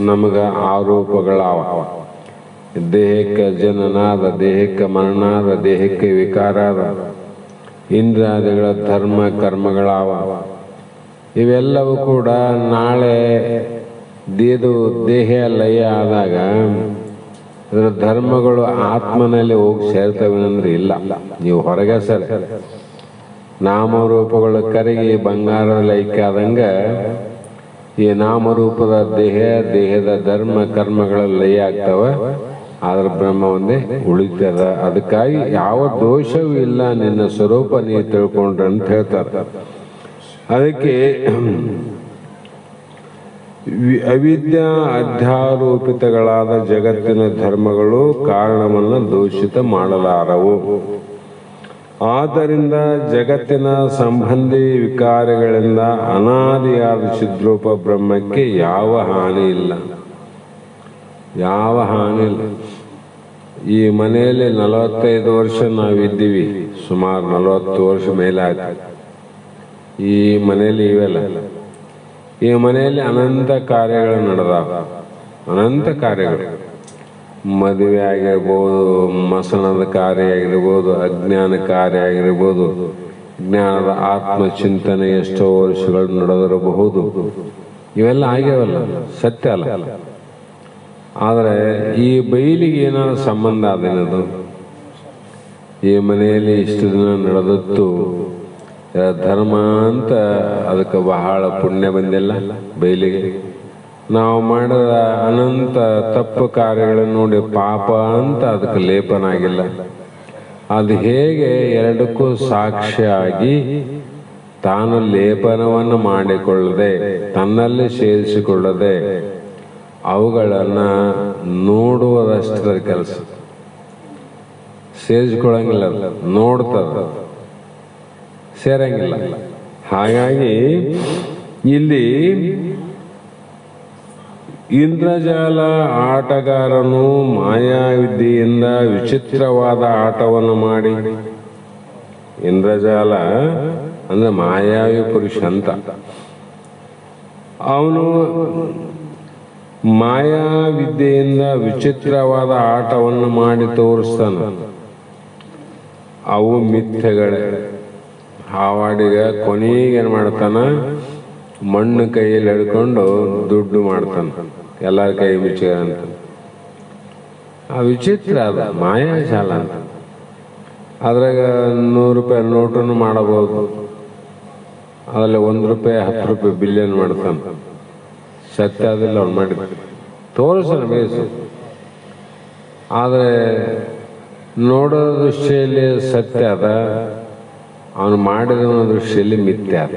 ನಮಗೆ ಆರೋಪಗಳಾವ. ದೇಹಕ್ಕೆ ಜನನಾದ, ದೇಹಕ್ಕೆ ಮರಣಾದ, ದೇಹಕ್ಕೆ ವಿಕಾರಾದ, ಇಂದ್ರಿಯಾದಿಗಳ ಧರ್ಮ ಕರ್ಮಗಳಾವ. ಇವೆಲ್ಲವೂ ಕೂಡ ನಾಳೆ ದೇಹ ಲಯ ಆದಾಗ ಅದರ ಧರ್ಮಗಳು ಆತ್ಮನಲ್ಲಿ ಹೋಗಿ ಸೇರ್ತವೆ ಅಂದ್ರೆ ಇಲ್ಲ, ನೀವು ಹೊರಗೆ ಸರಿ. ನಾಮರೂಪಗಳು ಕರಗಿ ಬಂಗಾರದ ಲೈಕ್ಯ ಆದಂಗ ಈ ನಾಮರೂಪದ ದೇಹದ ಧರ್ಮ ಕರ್ಮಗಳ ಲಯ ಆಗ್ತವೆ, ಆದ್ರೆ ಬ್ರಹ್ಮ ಒಂದೇ ಉಳಿತದ. ಅದಕ್ಕಾಗಿ ಯಾವ ದೋಷವೂ ಇಲ್ಲ, ನಿನ್ನ ಸ್ವರೂಪ ನೀ ತಿಳ್ಕೊಂಡ್ರೆ ಅಂತ ಹೇಳ್ತಾರೆ. ಅದಕ್ಕೆ ಅವಿದ್ಯಾ ಅಧ್ಯಾರೋಪಿತಗಳಾದ ಜಗತ್ತಿನ ಧರ್ಮಗಳು ಕಾರಣವನ್ನು ದೂಷಿತ ಮಾಡಲಾರವು. ಆದ್ದರಿಂದ ಜಗತ್ತಿನ ಸಂಬಂಧಿ ವಿಕಾರಗಳಿಂದ ಅನಾದಿಯಾದ ಚಿದ್ರೂಪ ಬ್ರಹ್ಮಕ್ಕೆ ಯಾವ ಹಾನಿ ಇಲ್ಲ, ಯಾವ ಹಾನಿ ಇಲ್ಲ. ಈ ಮನೆಯಲ್ಲಿ 45 ವರ್ಷ ನಾವಿದ್ದೀವಿ, ಸುಮಾರು 40 ವರ್ಷ ಮೇಲೆ ಆಯ್ತು ಈ ಮನೆಯಲ್ಲಿ. ಇವೆಲ್ಲ ಈ ಮನೆಯಲ್ಲಿ ಅನಂತ ಕಾರ್ಯಗಳು ನಡೆದಾವ, ಅನಂತ ಕಾರ್ಯಗಳು. ಮದುವೆ ಆಗಿರ್ಬೋದು, ಮಸಣದ ಕಾರ್ಯ ಆಗಿರ್ಬೋದು, ಅಜ್ಞಾನ ಕಾರ್ಯ ಆಗಿರ್ಬೋದು, ಜ್ಞಾನದ ಆತ್ಮಚಿಂತನೆ ಎಷ್ಟೋ ವರ್ಷಗಳು ನಡೆದಿರಬಹುದು. ಇವೆಲ್ಲ ಆಗ್ಯಾವಲ್ಲ, ಸತ್ಯ ಅಲ್ಲ. ಆದರೆ ಈ ಬೈಲಿಗೆ ಏನಾದ್ರು ಸಂಬಂಧ ಅದೇನದು? ಈ ಮನೆಯಲ್ಲಿ ಇಷ್ಟು ದಿನ ನಡೆದದ್ದು ಧರ್ಮ ಅಂತ ಅದಕ್ಕೆ ಬಹಳ ಪುಣ್ಯ ಬಂದಿಲ್ಲ. ಬೈಲಿಗೆ ನಾವು ಮಾಡಿದ ಅನಂತ ತಪ್ಪು ಕಾರ್ಯಗಳನ್ನು ನೋಡಿ ಪಾಪ ಅಂತ ಅದಕ್ಕೆ ಲೇಪನ ಆಗಿಲ್ಲ. ಅದು ಹೇಗೆ ಎರಡಕ್ಕೂ ಸಾಕ್ಷಿಯಾಗಿ ತಾನು ಲೇಪನವನ್ನು ಮಾಡಿಕೊಳ್ಳದೆ, ತನ್ನಲ್ಲಿ ಸೇರಿಸಿಕೊಳ್ಳದೆ ಅವುಗಳನ್ನು ನೋಡುವುದಷ್ಟರ ಕೆಲಸ. ಸೇರಿಸಿಕೊಳ್ಳಂಗಿಲ್ಲ, ನೋಡ್ತದ, ಸೇರಂಗಿಲ್ಲ. ಹಾಗಾಗಿ ಇಲ್ಲಿ ಇಂದ್ರಜಾಲ ಆಟಗಾರನು ಮಾಯಾವಿದ್ಯೆಯಿಂದ ವಿಚಿತ್ರವಾದ ಆಟವನ್ನು ಮಾಡಿ, ಇಂದ್ರಜಾಲ ಅಂದ್ರೆ ಮಾಯಾವಿ ಪುರುಷ ಅಂತ, ಅವನು ಮಾಯಾವಿದ್ಯೆಯಿಂದ ವಿಚಿತ್ರವಾದ ಆಟವನ್ನು ಮಾಡಿ ತೋರಿಸ್ತಾನ. ಅವು ಮಿಥ್ಯಗಳೇ. ಹಾವಾಡಿಗ ಕೊನೆಗೆ ಏನು ಮಾಡ್ತಾನ, ಮಣ್ಣು ಕೈಯಲ್ಲಿ ಹಿಡ್ಕೊಂಡು ದುಡ್ಡು ಮಾಡ್ತಾನ. ಎಲ್ಲರ ಕೈ ಮುಚ್ಚ ಅಂತ. ಆ ವಿಚಿತ್ರ ಅದು ಮಾಯಾಜಾಲ ಅಂತ. ಅದ್ರಾಗ 100 ರೂಪಾಯಿ ನೋಟನ್ನು ಮಾಡಬಹುದು, ಅದರಲ್ಲಿ 1 ರೂಪಾಯಿ 10 ರೂಪಾಯಿ ಬಿಲಿಯನ್ ಮಾಡ್ತಾನೆ. ಸತ್ಯ ಅದಿಲ್ಲ ಅವ್ನು ಮಾಡಿದ, ತೋರಿಸೋಣ ಬೇಸು. ಆದರೆ ನೋಡೋ ದೃಷ್ಟಿಯಲ್ಲಿ ಸತ್ಯ ಅದ, ಅವನು ಮಾಡಿದ ದೃಷ್ಟಿಯಲ್ಲಿ ಮಿಥ್ಯ ಅದ.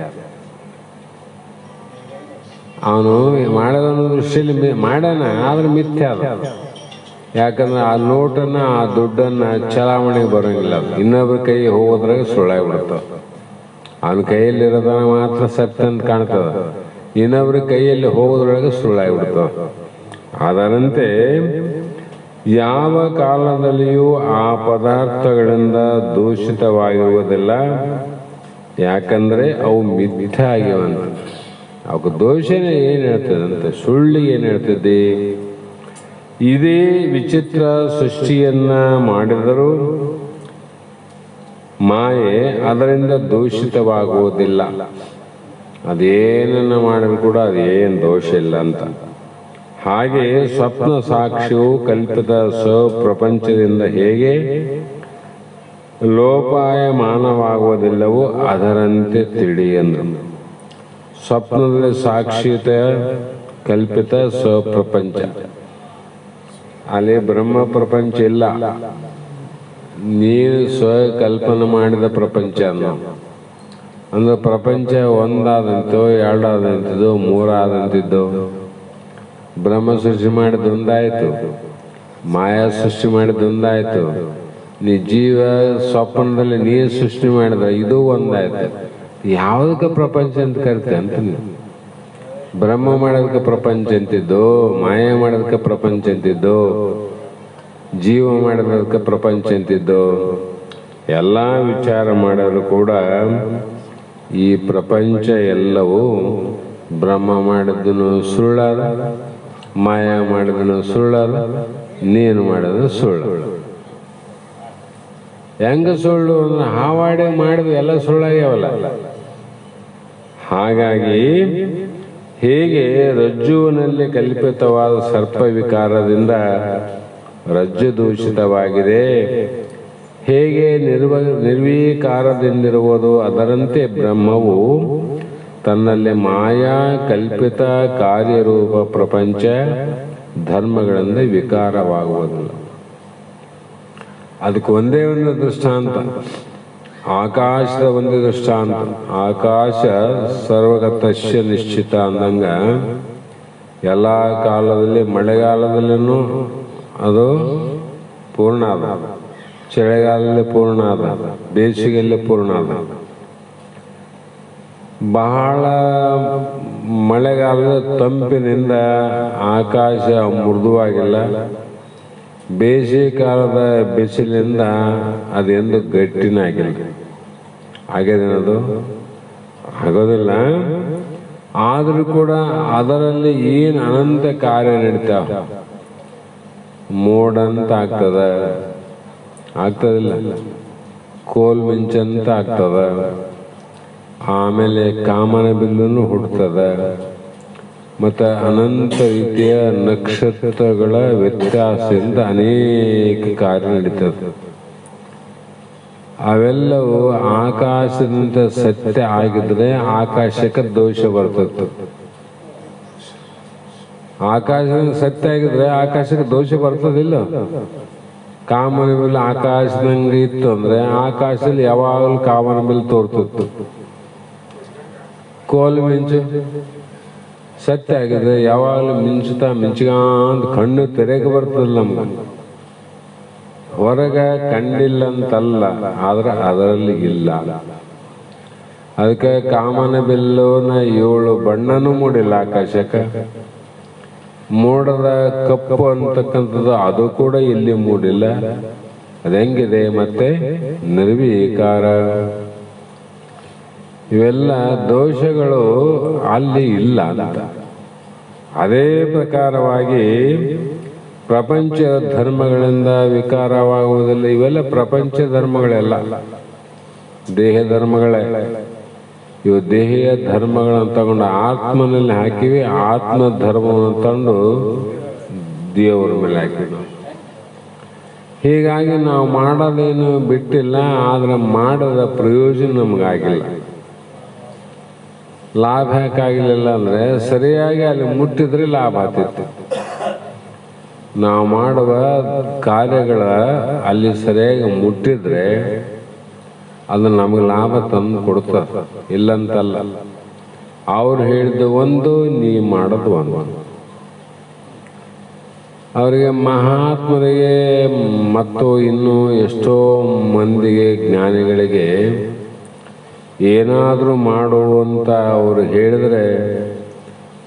ಅವನು ಮಾಡಿದ ದೃಷ್ಟಿಯಲ್ಲಿ ಮಾಡ್ಯಾನ, ಆದ್ರೆ ಮಿಥ್ಯ ಅದ. ಯಾಕಂದ್ರೆ ಆ ನೋಟನ್ನ, ಆ ದುಡ್ಡನ್ನ ಚಲಾವಣೆಗೆ ಬರೋಂಗಿಲ್ಲ. ಇನ್ನೊಬ್ಬರ ಕೈ ಹೋಗೋದ್ರಾಗ ಸುಳ್ಳಾಗ್ಬಿಡ್ತಾವ. ಅವನ ಕೈಯಲ್ಲಿರೋದನ್ನ ಮಾತ್ರ ಸತ್ಯ ಅಂತ ಕಾಣ್ತದ, ಇನ್ನೊಬ್ಬರ ಕೈಯಲ್ಲಿ ಹೋಗೋದ್ರೊಳಗೆ ಸುಳ್ಳಾಗ್ಬಿಡ್ತಾವ. ಅದರಂತೆ ಯಾವ ಕಾಲದಲ್ಲಿಯೂ ಆ ಪದಾರ್ಥಗಳಿಂದ ದೂಷಿತವಾಗಿರುವುದಿಲ್ಲ, ಯಾಕಂದ್ರೆ ಅವು ಮಿಥ್ಯ ಆಗಿವಂತ. ಅವಕ್ಕೆ ದೋಷನೇ ಏನು ಹೇಳ್ತದಂತ, ಸುಳ್ಳಿಗೆ ಏನು ಹೇಳ್ತದೆ. ಇದೇ ವಿಚಿತ್ರ ಸೃಷ್ಟಿಯನ್ನ ಮಾಡಿದರೂ ಮಾಯೆ ಅದರಿಂದ ದೂಷಿತವಾಗುವುದಿಲ್ಲ. ಅದೇನನ್ನ ಮಾಡಿದ್ರು ಕೂಡ ಅದೇನು ದೋಷ ಇಲ್ಲ ಅಂತ. ಹಾಗೆ ಸ್ವಪ್ನ ಸಾಕ್ಷಿಯು ಕಲ್ಪಿತ ಸ್ವಪ್ರಪಂಚದಿಂದ ಹೇಗೆ ಲೋಪಾಯಮಾನವಾಗುವುದಿಲ್ಲವೋ ಅದರಂತೆ ತಿಳಿ ಎಂದು. ಸ್ವಪ್ನದಲ್ಲಿ ಸಾಕ್ಷಿತ ಕಲ್ಪಿತ ಸ್ವಪ್ರಪಂಚ, ಅಲ್ಲಿ ಬ್ರಹ್ಮ ಪ್ರಪಂಚ ಇಲ್ಲ, ನೀನು ಸ್ವಕಲ್ಪನೆ ಮಾಡಿದ ಪ್ರಪಂಚ ಅನ್ನೋ. ಅಂದ್ರೆ ಪ್ರಪಂಚ ಒಂದಾದಂತೋ, ಎರಡಾದಂತಿದ್ದೋ, ಮೂರಾದಂತಿದ್ದೋ. ಬ್ರಹ್ಮ ಸೃಷ್ಟಿ ಮಾಡಿದೊಂದಾಯ್ತು, ಮಾಯಾ ಸೃಷ್ಟಿ ಮಾಡಿದೊಂದಾಯ್ತು, ನೀ ಜೀವ ಸ್ವಪ್ನದಲ್ಲಿ ನೀ ಸೃಷ್ಟಿ ಮಾಡಿದ ಇದು ಒಂದಾಯ್ತು. ಯಾವುದಕ್ಕೆ ಪ್ರಪಂಚ ಅಂತ ಕರಿತೆ ಅಂತ ನೀವು? ಬ್ರಹ್ಮ ಮಾಡೋದಕ್ಕೆ ಪ್ರಪಂಚ ಅಂತಿದ್ದೋ, ಮಾಯಾ ಮಾಡೋದಕ್ಕೆ ಪ್ರಪಂಚ ಅಂತಿದ್ದೋ, ಜೀವ ಮಾಡೋದಕ್ಕೆ ಪ್ರಪಂಚ ಅಂತಿದ್ದೋ. ಎಲ್ಲ ವಿಚಾರ ಮಾಡೋರು ಕೂಡ ಈ ಪ್ರಪಂಚ ಎಲ್ಲವೂ ಬ್ರಹ್ಮ ಮಾಡಿದ್ದನು ಸುಳ್ಳಾದ, ಮಾಯಾ ಮಾಡಿದನು ಸುಳ್ಳಾದ, ನೀನು ಮಾಡಿದ್ರು ಸುಳ್ಳು. ಹೆಂಗ ಸುಳ್ಳು ಅಂದ್ರೆ ಹಾವಾಡಿ ಮಾಡಿದ್ವು ಎಲ್ಲ ಸುಳ್ಳಾಗ್ಯಾವಲ್ಲ. ಹಾಗಾಗಿ ಹೇಗೆ ರಜ್ಜುವಿನಲ್ಲಿ ಕಲ್ಪಿತವಾದ ಸರ್ಪ ವಿಕಾರದಿಂದ ರಜ್ಜು ದೂಷಿತವಾಗಿದೆ, ಹೇಗೆ ನಿರ್ವಿಕಾರದಿಂದಿರುವುದು ಅದರಂತೆ ಬ್ರಹ್ಮವು ತನ್ನಲ್ಲಿ ಮಾಯಾ ಕಲ್ಪಿತ ಕಾರ್ಯರೂಪ ಪ್ರಪಂಚ ಧರ್ಮಗಳಿಂದ ವಿಕಾರವಾಗುವುದಿಲ್ಲ. ಅದಕ್ಕೆ ಒಂದೇ ಒಂದು ದೃಷ್ಟಾಂತ, ಆಕಾಶದ ಒಂದು ದೃಷ್ಟಾಂತ. ಆಕಾಶ ಸರ್ವಗತಶ್ಯ ನಿಶ್ಚಿತ ಅಂದಂಗ ಎಲ್ಲ ಕಾಲದಲ್ಲಿ, ಮಳೆಗಾಲದಲ್ಲೂ ಅದು ಪೂರ್ಣ ಆದ, ಚಳಿಗಾಲದಲ್ಲಿ ಪೂರ್ಣ ಆದ, ಬೇಸಿಗೆಯಲ್ಲಿ ಪೂರ್ಣ ಆದ. ಬಹಳ ಮಳೆಗಾಲದ ತಂಪಿನಿಂದ ಆಕಾಶ ಮೃದುವಾಗಿಲ್ಲ, ಬೇಸಿಗೆ ಕಾಲದ ಬಿಸಿಲಿಂದ ಅದೆಂದು ಗಟ್ಟಿನ ಆಗಿಲ್ಲ. ಹಾಗೇನದು ಆಗೋದಿಲ್ಲ. ಆದರೂ ಕೂಡ ಅದರಲ್ಲಿ ಏನು ಅನಂತ ಕಾರ್ಯ ನಡೀತಾವ. ಮೋಡಂತ ಆಗ್ತದ, ಆಗ್ತದಿಲ್ಲ, ಕೋಲ್ ಮಿಂಚಂತ ಆಗ್ತದ, ಆಮೇಲೆ ಕಾಮನ ಬಿಲ್ಲನ್ನು ಹುಡ್ತದ, ಮತ್ತು ಅನಂತ ರೀತಿಯ ನಕ್ಷತ್ರಗಳ ವ್ಯತ್ಯಾಸದಿಂದ ಅನೇಕ ಕಾರ್ಯ ನಡೀತದೆ. ಅವೆಲ್ಲವೂ ಆಕಾಶದಂತ ಸತ್ಯ ಆಗಿದ್ರೆ ಆಕಾಶಕ್ಕೆ ದೋಷ ಬರ್ತದೆ. ಆಕಾಶದಿಂದ ಸತ್ಯ ಆಗಿದ್ರೆ ಆಕಾಶಕ್ಕೆ ದೋಷ ಬರ್ತದಿಲ್ಲ. ಕಾಮನ ಬಿಲ್ ಆಕಾಶದಂಗೆ ಇತ್ತು ಅಂದ್ರೆ ಆಕಾಶದಲ್ಲಿ ಯಾವಾಗಲೂ ಕಾಮನ ಬಿಲ್ ತೋರ್ತಿತ್ತು. ಕೋಲ್ ಮಿಂಚು ಸತ್ಯ ಆಗಿದ್ರೆ ಯಾವಾಗಲೂ ಮಿಂಚುತ್ತಾ ಮಿಂಚ್ಕಾಂತ ಕಣ್ಣು ತೆರೆಗೆ ಬರ್ತದಿಲ್ಲ ನಮ್ಗೆ. ಹೊರಗ ಕಂಡಿಲ್ಲ ಅಂತಲ್ಲ, ಆದ್ರೆ ಅದರಲ್ಲಿ ಇಲ್ಲ. ಅದಕ್ಕೆ ಕಾಮನ ಬಿಲ್ಲುನ 7 ಬಣ್ಣನೂ ಮೂಡಿಲ್ಲ ಆಕಾಶಕ್ಕೆ. ಮೋಡದ ಕಪ್ಪು ಅಂತಕ್ಕಂಥದ್ದು ಅದು ಕೂಡ ಇಲ್ಲಿ ಮೂಡಿಲ್ಲ. ಅದೆಂಗಿದೆ ಮತ್ತೆ ನಿರ್ವಿಕಾರ. ಇವೆಲ್ಲ ದೋಷಗಳು ಅಲ್ಲಿ ಇಲ್ಲ ಅಂತ. ಅದೇ ಪ್ರಕಾರವಾಗಿ ಪ್ರಪಂಚ ಧರ್ಮಗಳಿಂದ ವಿಕಾರವಾಗುವುದಿಲ್ಲ. ಇವೆಲ್ಲ ಪ್ರಪಂಚ ಧರ್ಮಗಳೆಲ್ಲ ದೇಹ ಧರ್ಮಗಳೇ. ಇವು ದೇಹೀಯ ಧರ್ಮಗಳನ್ನು ತಗೊಂಡು ಆತ್ಮನಲ್ಲಿ ಹಾಕಿವಿ, ಆತ್ಮ ಧರ್ಮವನ್ನು ತಂದು ದೇವರ ಮೇಲೆ ಹಾಕಿವಿ. ಹೀಗಾಗಿ ನಾವು ಮಾಡೋದೇನು ಬಿಟ್ಟಿಲ್ಲ, ಆದರೆ ಮಾಡದ ಪ್ರಯೋಜನ ನಮಗಾಗಿಲ್ಲ. ಲಾಭ ಯಾಕಾಗಲಿಲ್ಲ ಅಂದರೆ ಸರಿಯಾಗಿ ಅಲ್ಲಿ ಮುಟ್ಟಿದ್ರೆ ಲಾಭ ಆಗ್ತಿತ್ತು. ನಾವು ಮಾಡುವ ಕಾರ್ಯಗಳ ಅಲ್ಲಿ ಸರಿಯಾಗಿ ಮುಟ್ಟಿದ್ರೆ ಅದು ನಮಗೆ ಲಾಭ ತಂದು ಕೊಡ್ತದೆ, ಇಲ್ಲಂತಲ್ಲ. ಅವ್ರು ಹೇಳಿದ ಒಂದು, ನೀ ಮಾಡೋದು ಒಂದು. ಅವರಿಗೆ ಮಹಾತ್ಮರಿಗೆ ಮತ್ತು ಇನ್ನೂ ಎಷ್ಟೋ ಮಂದಿಗೆ ಜ್ಞಾನಿಗಳಿಗೆ ಏನಾದರೂ ಮಾಡುವಂತ ಅವರು ಹೇಳಿದ್ರೆ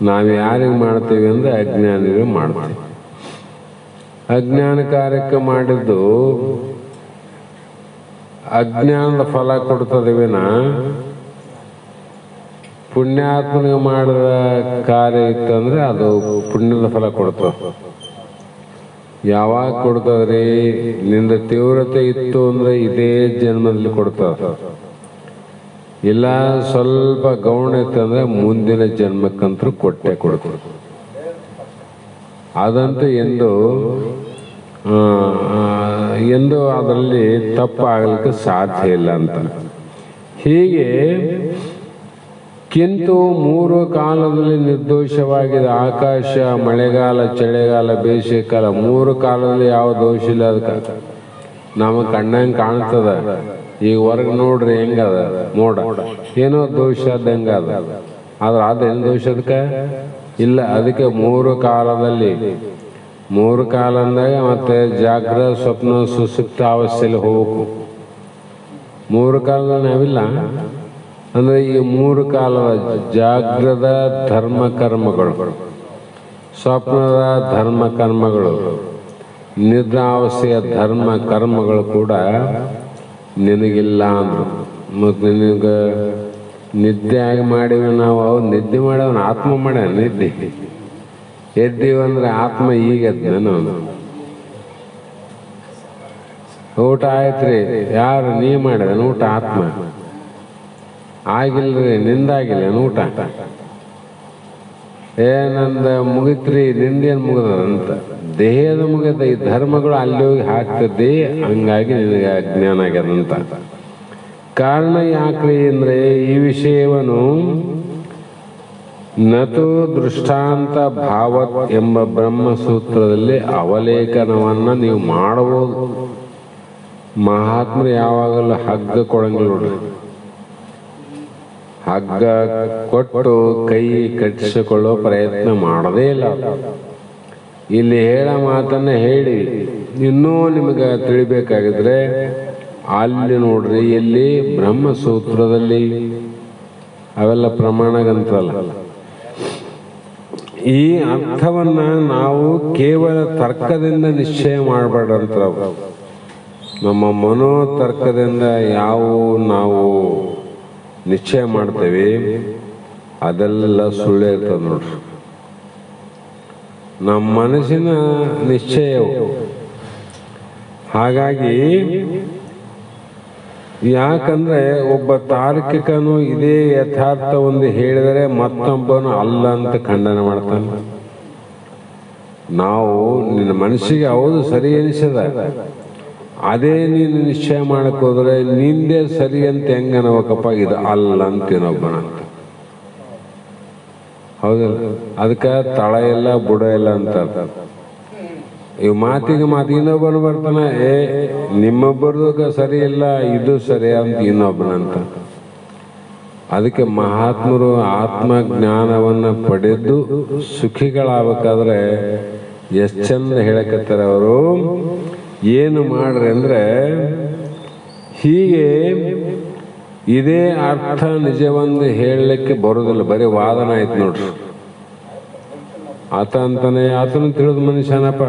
ನಾವು ಯಾರಿಗೆ ಮಾಡ್ತೀವಿ ಅಂದರೆ ಅಜ್ಞಾನಿಗೆ ಮಾಡ್ತೀವಿ. ಅಜ್ಞಾನ ಕಾರ್ಯಕ್ಕೆ ಮಾಡಿದ್ದು ಅಜ್ಞಾನದ ಫಲ ಕೊಡ್ತದೆ ವಿನ ಪುಣ್ಯಾತ್ಮನಿಗೆ ಮಾಡಿದ ಕಾರ್ಯ ಇತ್ತಂದ್ರೆ ಅದು ಪುಣ್ಯದ ಫಲ ಕೊಡ್ತದೆ. ಯಾವಾಗ ಕೊಡ್ತದ್ರಿ? ನಿಂದ ತೀವ್ರತೆ ಇತ್ತು ಅಂದ್ರೆ ಇದೇ ಜನ್ಮದಲ್ಲಿ ಕೊಡ್ತದ. ಇಲ್ಲ ಸ್ವಲ್ಪ ಗೌಣ ಇತ್ತಂದ್ರೆ ಮುಂದಿನ ಜನ್ಮಕ್ಕಂತೂ ಕೊಟ್ಟೆ ಕೊಡ್ತದೆ. ಅದಂತೂ ಎಂದು ಅದರಲ್ಲಿ ತಪ್ಪಾಗಲಿಕ್ಕೆ ಸಾಧ್ಯ ಇಲ್ಲ ಅಂತ. ಹೀಗೆ ಕಿಂತು ಮೂರು ಕಾಲದಲ್ಲಿ ನಿರ್ದೋಷವಾಗಿದೆ. ಆಕಾಶ, ಮಳೆಗಾಲ, ಚಳಿಗಾಲ, ಬೇಸಿಗೆ ಕಾಲ, ಮೂರು ಕಾಲದಲ್ಲಿ ಯಾವ ದೋಷ ಇಲ್ಲ. ಅದಕ್ಕೆ ನಮ್ಮ ಕಣ್ಣಂಗೆ ಕಾಣ್ತದ. ಈಗ ಹೊರಗೆ ನೋಡ್ರಿ ಹೆಂಗದ ಮೋಡ, ಏನೋ ದೋಷ ಅದಂಗದ. ಆದ್ರೆ ಅದೇನು ದೋಷ ಅದಕ್ಕೆ ಇಲ್ಲ. ಅದಕ್ಕೆ ಮೂರು ಕಾಲದಲ್ಲಿ, ಮೂರು ಕಾಲ ಅಂದಾಗ ಮತ್ತೆ ಜಾಗ್ರ, ಸ್ವಪ್ನ, ಸುಸುಪ್ತ ಅವಸ್ಥೆಯಲ್ಲಿ ಹೋಗ್ಬೇಕು. ಮೂರು ಕಾಲದಲ್ಲಿ ನಾವಿಲ್ಲ ಅಂದ್ರೆ ಈ ಮೂರು ಕಾಲದ ಜಾಗ್ರದ ಧರ್ಮ ಕರ್ಮಗಳು, ಸ್ವಪ್ನದ ಧರ್ಮ ಕರ್ಮಗಳು, ನಿದ್ರಾವಸ್ಥೆಯ ಧರ್ಮ ಕರ್ಮಗಳು ಕೂಡ ನಿನಗಿಲ್ಲ ಅಂದ್ರು. ಮತ್ತು ನಿನಗೆ ನಿದ್ದೆ ಆಗಿ ಮಾಡಿವಿ ನಾವು. ಅವ್ರು ನಿದ್ದೆ ಮಾಡ್ಯವನ ಆತ್ಮ ಮಾಡ್ಯಾನ ನಿದ್ದೆ. ಎದ್ದೀವಂದ್ರೆ ಆತ್ಮ ಈಗ ನಾನು ಊಟ ಆಯ್ತ್ರಿ, ಯಾರು ನೀ ಮಾಡಿದನ ಊಟ? ಆತ್ಮ ಆಗಿಲ್ರಿ, ನಿಂದಾಗಿಲ್ಲ ಊಟ. ನಂದ ಮುಗಿತ್ರಿ, ನಿಂದೇನು ಮುಗಿದಂತ ದೇಹದ ಮುಗಿದ. ಈ ಧರ್ಮಗಳು ಅಲ್ಲಿ ಹೋಗಿ ಹಾಕ್ತದ್ದೆ, ಹಂಗಾಗಿ ನಿನಗೆ ಅಜ್ಞಾನ ಆಗ್ಯದಂತ. ಕಾರಣ ಯಾಕ್ರಿ ಅಂದ್ರೆ ಈ ವಿಷಯವನ್ನು ನತು ದೃಷ್ಟಾಂತ ಭಾವತ್ ಎಂಬ ಬ್ರಹ್ಮಸೂತ್ರದಲ್ಲಿ ಅವಲೇಖನವನ್ನ ನೀವು ಮಾಡಬಹುದು. ಮಹಾತ್ಮರು ಯಾವಾಗಲೂ ಹಗ್ಗ ಕೊಡಂಗಿಲ್ಲ ನೋಡ್ರಿ. ಹಗ್ಗ ಕೊಟ್ಟು ಕೈ ಕಟ್ಟಿಸಿಕೊಳ್ಳೋ ಪ್ರಯತ್ನ ಮಾಡದೇ ಇಲ್ಲ. ಇಲ್ಲಿ ಹೇಳೋ ಮಾತನ್ನ ಹೇಳಿ ಇನ್ನೂ ನಿಮಗೆ ತಿಳಿಬೇಕಾಗಿದ್ರೆ ಅಲ್ಲಿ ನೋಡ್ರಿ, ಎಲ್ಲಿ ಬ್ರಹ್ಮಸೂತ್ರದಲ್ಲಿ ಅವೆಲ್ಲ ಪ್ರಮಾಣಗಂತಲ್ಲ. ಈ ಅರ್ಥವನ್ನ ನಾವು ಕೇವಲ ತರ್ಕದಿಂದ ನಿಶ್ಚಯ ಮಾಡಬೇಡಂತ. ನಮ್ಮ ಮನೋತರ್ಕದಿಂದ ಯಾವ ನಾವು ನಿಶ್ಚಯ ಮಾಡ್ತೇವೆ ಅದೆಲ್ಲ ಸುಳ್ಳೇ ಇರ್ತದೆ ನೋಡ್ರಿ. ನಮ್ಮ ಮನಸ್ಸಿನ ನಿಶ್ಚಯವು. ಹಾಗಾಗಿ ಯಾಕಂದ್ರೆ ಒಬ್ಬ ತಾರ್ಕಿಕನು ಇದೇ ಯಥಾರ್ಥ ಒಂದು ಹೇಳಿದರೆ ಮತ್ತೊಬ್ಬನು ಅಲ್ಲ ಅಂತ ಖಂಡನೆ ಮಾಡ್ತಾನೆ. ನಾವು ನಿನ್ನ ಮನಸ್ಸಿಗೆ ಹೌದು ಸರಿ ಅನಿಸದ, ಅದೇ ನೀನು ನಿಶ್ಚಯ ಮಾಡಕ್ ಹೋದ್ರೆ ನಿಂದೇ ಸರಿ ಅಂತ ಹೆಂಗ ಅನ್ನಬೇಕಪ್ಪ, ಇದು ಅಲ್ಲ ಅಂತ ಇನ್ನೊಬ್ಬನಂತ. ಹೌದಲ್ಲ? ಅದಕ್ಕೆ ತಳ ಇಲ್ಲ ಬುಡ ಇಲ್ಲ ಅಂತ. ಇವ್ ಮಾತಿಗೆ ಇನ್ನೊಬ್ಬನು ಬರ್ತಾನ, ನಿಮ್ಮೊಬ್ಬರದು ಸರಿ ಇಲ್ಲ, ಇದು ಸರಿ ಅಂತ ಇನ್ನೊಬ್ಬನಂತ. ಅದಕ್ಕೆ ಮಹಾತ್ಮರು ಆತ್ಮಜ್ಞಾನವನ್ನ ಪಡೆದು ಸುಖಿಗಳಾಗಬೇಕಾದ್ರೆ ಎಷ್ಟು ಚಂದ ಹೇಳಕತ್ತಾರೆ ಅವರು. ಏನು ಮಾಡ್ರಿ ಅಂದ್ರೆ ಹೀಗೆ ಇದೇ ಅರ್ಥ ನಿಜವಂದು ಹೇಳಲಿಕ್ಕೆ ಬರೋದಿಲ್ಲ, ಬರೀ ವಾದನ ಆಯ್ತು ನೋಡ್ರಿ. ಆತ ಅಂತಾನೆ, ಆತನ ತಿಳಿದ ಮನುಷ್ಯನಪ್ಪ,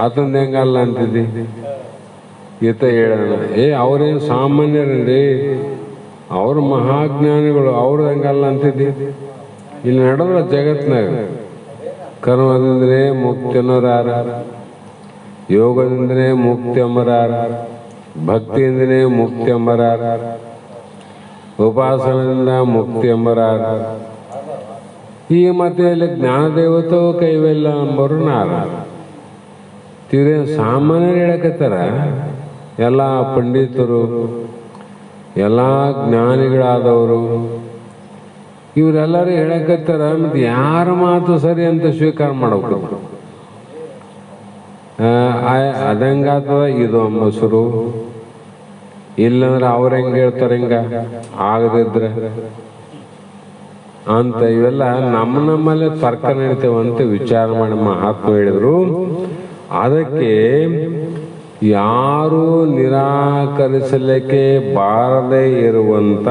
ಆತಂದ ಹೆಂಗಲ್ಲ ಅಂತಿದ್ದಿ ಈತ ಹೇಳೋಣ. ಅವ್ರೇನು ಸಾಮಾನ್ಯರನ್ರಿ, ಅವ್ರ ಮಹಾಜ್ಞಾನಿಗಳು, ಅವ್ರದ್ದು ಹೆಂಗಲ್ಲ ಅಂತಿದ್ದಿ. ಇಲ್ಲಿ ನಡೆದ್ರ ಜಗತ್ನಾಗ ಕರ್ಮದಿಂದನೇ ಮುಕ್ತಿ ಅನ್ನೋರಾರ, ಯೋಗದಿಂದನೇ ಮುಕ್ತಿ ಅಂಬರಾರ, ಭಕ್ತಿಯಿಂದನೇ ಮುಕ್ತಿ ಅಂಬರಾರ. ಉಪಾಸನದಿಂದ ಮುಕ್ತಿ ಎಂಬರಾರ. ಈ ಮತೆಯಲ್ಲಿ ಜ್ಞಾನದೇವತೋ ಕೈವಲ್ಯ ಎಂಬರು ನಾರ. ತೀರ ಸಾಮಾನ್ಯರು ಹೇಳಕತ್ತಾರ, ಎಲ್ಲ ಪಂಡಿತರು, ಎಲ್ಲ ಜ್ಞಾನಿಗಳಾದವರು ಇವರೆಲ್ಲರೂ ಹೇಳಕತ್ತಾರ. ಮತ್ತು ಯಾರ ಮಾತು ಸರಿ ಅಂತ ಸ್ವೀಕಾರ ಮಾಡಬೇಕು. ಅದಂಗಾತದ ಇದು ಅಂಬಸರು, ಇಲ್ಲಂದ್ರೆ ಅವ್ರು ಹೆಂಗೆ ಹೇಳ್ತಾರೆ ಹಿಂಗ ಆಗದಿದ್ರೆ ಅಂತ ಇವೆಲ್ಲ ನಮ್ಮಲ್ಲೇ ತರ್ಕ ನಡೀತೇವಂತ ವಿಚಾರ ಮಾಡಿ ಮಹಾತ್ಮ ಹೇಳಿದ್ರು. ಅದಕ್ಕೆ ಯಾರೂ ನಿರಾಕರಿಸಲಿಕ್ಕೆ ಬಾರದೇ ಇರುವಂತ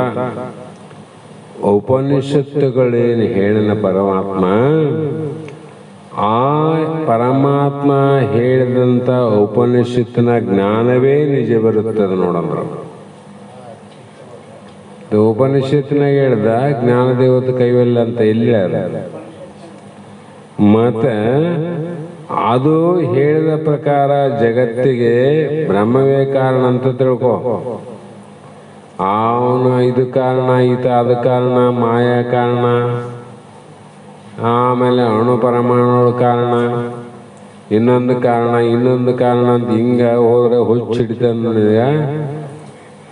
ಉಪನಿಷತ್ತುಗಳೇನು ಹೇಳಿನ ಪರಮಾತ್ಮ, ಆ ಪರಮಾತ್ಮ ಹೇಳಿದಂಥ ಉಪನಿಷತ್ತಿನ ಜ್ಞಾನವೇ ನಿಜ ಬರುತ್ತದೆ ನೋಡಂದ್ರು. ಉಪನಿಷತ್ತಿನಾಗ ಹೇಳ್ದ ಜ್ಞಾನದೇವತೆ ಕೈವಲ್ಯ ಅಂತ ಎಲ್ಲಿ ಮತ್ತೆ ಅದು ಹೇಳಿದ ಪ್ರಕಾರ ಜಗತ್ತಿಗೆ ಬ್ರಹ್ಮವೇ ಕಾರಣ ಅಂತ ತಿಳ್ಕೊ. ಅವನು ಇದು ಕಾರಣ, ಈತ ಅದು ಕಾರಣ, ಮಾಯಾ ಕಾರಣ, ಆಮೇಲೆ ಅಣು ಪರಮಾಣುಗಳ ಕಾರಣ, ಇನ್ನೊಂದು ಕಾರಣ ಅಂತ ಹಿಂಗ ಹೋದ್ರೆ ಹುಚ್ಚಿಡ್ತಂದ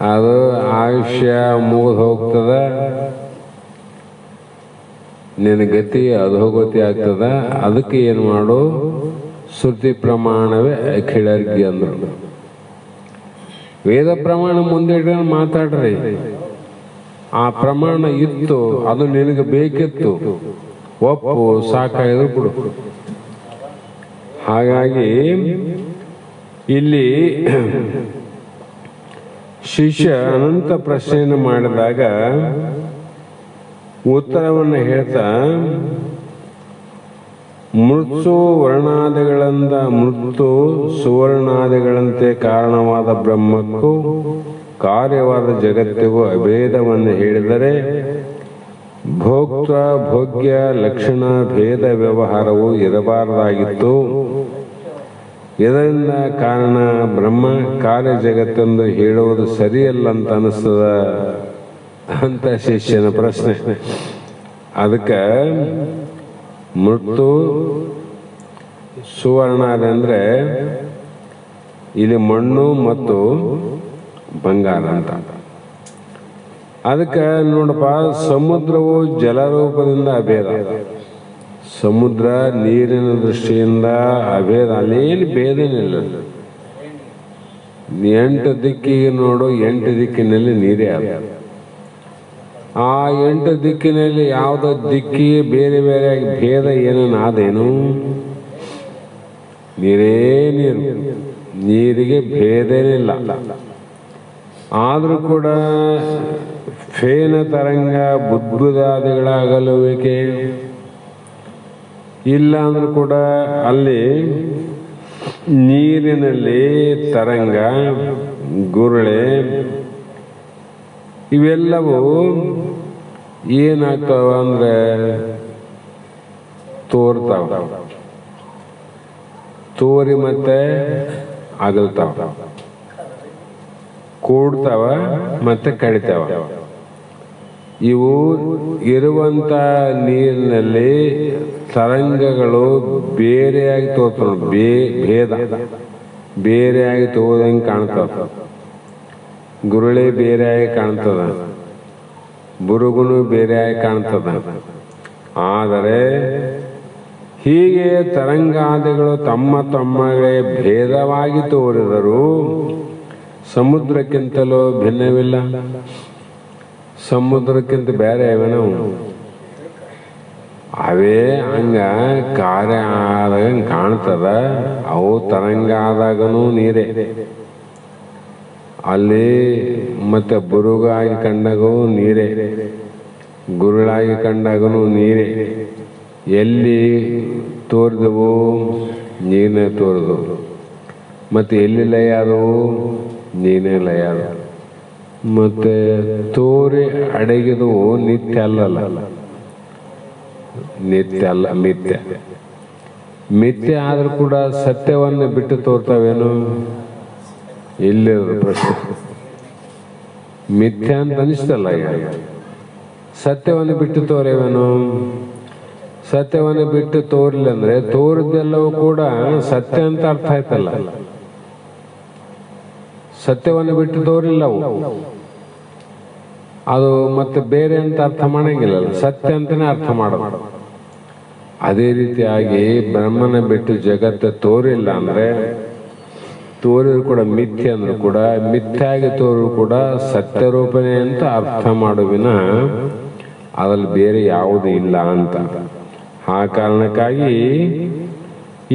ಅದು ಆಯುಷ್ಯ ಮುಗಿದು ಹೋಗ್ತದ, ನಿನ್ನ ಗತಿ ಅಧೋಗತಿ ಆಗ್ತದ. ಅದಕ್ಕೆ ಏನು ಮಾಡು, ಶ್ರುತಿ ಪ್ರಮಾಣವೇ ಅಖಿಳರ್ಗಿ ಅಂದ್ರು. ವೇದ ಪ್ರಮಾಣ ಮುಂದೆ ಇಟ್ಕೊಂಡು ಮಾತಾಡ್ರಿ. ಆ ಪ್ರಮಾಣ ಇತ್ತು, ಅದು ನಿನಗೆ ಬೇಕಿತ್ತು, ಒಪ್ಪು, ಸಾಕಾಗಿದ್ರು ಬಿಡು. ಹಾಗಾಗಿ ಇಲ್ಲಿ ಶಿಷ್ಯ ಅನಂತ ಪ್ರಶ್ನೆಯನ್ನು ಮಾಡಿದಾಗ ಉತ್ತರವನ್ನು ಹೇಳ್ತಾ, ಮೃತ್ಯು ವರ್ಣಾದಿಗಳಿಂದ ಮೃತ್ಯು ಸುವರ್ಣಾದಿಗಳಂತೆ ಕಾರಣವಾದ ಬ್ರಹ್ಮಕ್ಕೂ ಕಾರ್ಯವಾದ ಜಗತ್ತಿಗೂ ಅಭೇದವನ್ನು ಹೇಳಿದರೆ ಭೋಕ್ತೃ ಭೋಗ್ಯ ಲಕ್ಷಣ ಭೇದ ವ್ಯವಹಾರವು ಇರಬಾರದಾಗಿತ್ತು. ಇದರಿಂದ ಕಾರಣ ಬ್ರಹ್ಮ ಕಾರ್ಯ ಜಗತ್ತೆಂದು ಹೇಳುವುದು ಸರಿಯಲ್ಲ ಅಂತ ಅನಿಸ್ತದ ಅಂತ ಶಿಷ್ಯನ ಪ್ರಶ್ನೆ. ಅದಕ್ಕೆ ಮೃತ್ಯು ಸುವರ್ಣಾದಿ ಅಂದರೆ ಇಲ್ಲಿ ಮಣ್ಣು ಮತ್ತು ಬಂಗಾರ ಅಂತ. ಅದಕ್ಕೆ ನೋಡಪ್ಪ, ಸಮುದ್ರವು ಜಲರೂಪದಿಂದ ಅಭೇದ, ಸಮುದ್ರ ನೀರಿನ ದೃಷ್ಟಿಯಿಂದ ಅಭೇದ, ಅಲ್ಲೇನು ಭೇದನಿಲ್ಲ. 8 ದಿಕ್ಕಿಗೆ ನೋಡು, 8 ದಿಕ್ಕಿನಲ್ಲಿ ನೀರೇ ಅದ. ಆ 8 ದಿಕ್ಕಿನಲ್ಲಿ ಯಾವುದೋ ದಿಕ್ಕಿಗೆ ಬೇರೆ ಬೇರೆ ಭೇದ ಏನೇನಾದೇನು? ನೀರೇ ನೀರು, ನೀರಿಗೆ ಭೇದನಿಲ್ಲ. ಆದರೂ ಕೂಡ ಫೇನ ತರಂಗ ಬುದ್ಬುದಾದಿಗಳ ಅಗಲುವಿಕೆ ಇಲ್ಲ ಅಂದ್ರೂ ಕೂಡ ಅಲ್ಲಿ ನೀರಿನಲ್ಲಿ ತರಂಗ, ಗುರುಳೆ ಇವೆಲ್ಲವೂ ಏನಾಗ್ತಾವ ಅಂದ್ರೆ ತೋರ್ತಾವ, ತೋರಿ ಮತ್ತೆ ಅಗಲ್ತಾವ, ಕೂಡ್ತಾವ ಮತ್ತೆ ಕಡಿತಾವ. ಇವು ಇರುವಂತ ನೀರಿನಲ್ಲಿ ತರಂಗಗಳು ಬೇರೆಯಾಗಿ ತೋರ್ತಾವ, ಭೇದ ಬೇರೆಯಾಗಿ ತೋದಂಗೆ ಕಾಣ್ತಾವ. ಗುರುಳೆ ಬೇರೆಯಾಗಿ ಕಾಣ್ತದ, ಬುರುಗುನು ಬೇರೆಯಾಗಿ ಕಾಣ್ತದ. ಆದರೆ ಹೀಗೆ ತರಂಗಾದಿಗಳು ತಮ್ಮ ತಮ್ಮಗಳೇ ಭೇದವಾಗಿ ತೋರಿದರು ಸಮುದ್ರಕ್ಕಿಂತಲೂ ಭಿನ್ನವಿಲ್ಲ. ಸಮುದ್ರಕ್ಕಿಂತ ಬೇರೆ ಅವೇನವು, ಅವೇ ಹಂಗ ಕಾರ್ಯ ಆದಾಗ ಕಾಣ್ತದ. ಅವು ತರಂಗ ಆದಾಗನೂ ನೀರೇ, ಅಲ್ಲಿ ಮತ್ತೆ ಬುರುಗಾಗಿ ಕಂಡಾಗೂ ನೀರೇ, ಗುರುಳಾಗಿ ಕಂಡಾಗೂ ನೀರೇ. ಎಲ್ಲಿ ತೋರಿದವು ನೀನೇ ತೋರಿದವು, ಮತ್ತೆ ಎಲ್ಲಿ ಲಯ ಆದವು ನೀನೇ ಲಯ ಆದವು. ಮತ್ತೆ ತೋರಿ ಅಡಗಿದವು ನಿತ್ಯ ಅಲ್ಲಲ್ಲ, ನಿತ್ಯ ಅಲ್ಲ, ಮಿಥ್ಯ. ಮಿಥ್ಯ ಆದ್ರೂ ಕೂಡ ಸತ್ಯವನ್ನು ಬಿಟ್ಟು ತೋರ್ತಾವೇನು? ಇಲ್ಲಿರೋದು ಪ್ರಶ್ನೆ. ಮಿಥ್ಯಾ ಅಂತ ಅನಿಸ್ತಲ್ಲ. ಈಗ ಸತ್ಯವನ್ನು ಬಿಟ್ಟು ತೋರೇವೇನು? ಸತ್ಯವನ್ನು ಬಿಟ್ಟು ತೋರಿಲ್ಲ ಅಂದ್ರೆ ತೋರಿದ್ದೆಲ್ಲವೂ ಕೂಡ ಸತ್ಯ ಅಂತ ಅರ್ಥ ಆಯ್ತಲ್ಲ. ಸತ್ಯವನ್ನು ಬಿಟ್ಟು ತೋರಿಲ್ಲವು, ಅದು ಮತ್ತೆ ಬೇರೆ ಅಂತ ಅರ್ಥ ಮಾಡಂಗಿಲ್ಲ, ಸತ್ಯ ಅಂತಾನೆ ಅರ್ಥ ಮಾಡೋದು. ಅದೇ ರೀತಿಯಾಗಿ ಬ್ರಹ್ಮನ ಬಿಟ್ಟು ಜಗತ್ತು ತೋರಿಲ್ಲ ಅಂದ್ರೆ, ತೋರಿದ್ರು ಕೂಡ ಮಿಥ್ಯೆ ಅಂದ್ರೂ ಕೂಡ ಮಿಥ್ಯಾಗಿ ತೋರಿದ್ರು ಕೂಡ ಸತ್ಯರೂಪನೇ ಅಂತ ಅರ್ಥ ಮಾಡುವಿನ ಅದ್ರಲ್ಲಿ ಬೇರೆ ಯಾವುದೂ ಇಲ್ಲ ಅಂತ. ಆ ಕಾರಣಕ್ಕಾಗಿ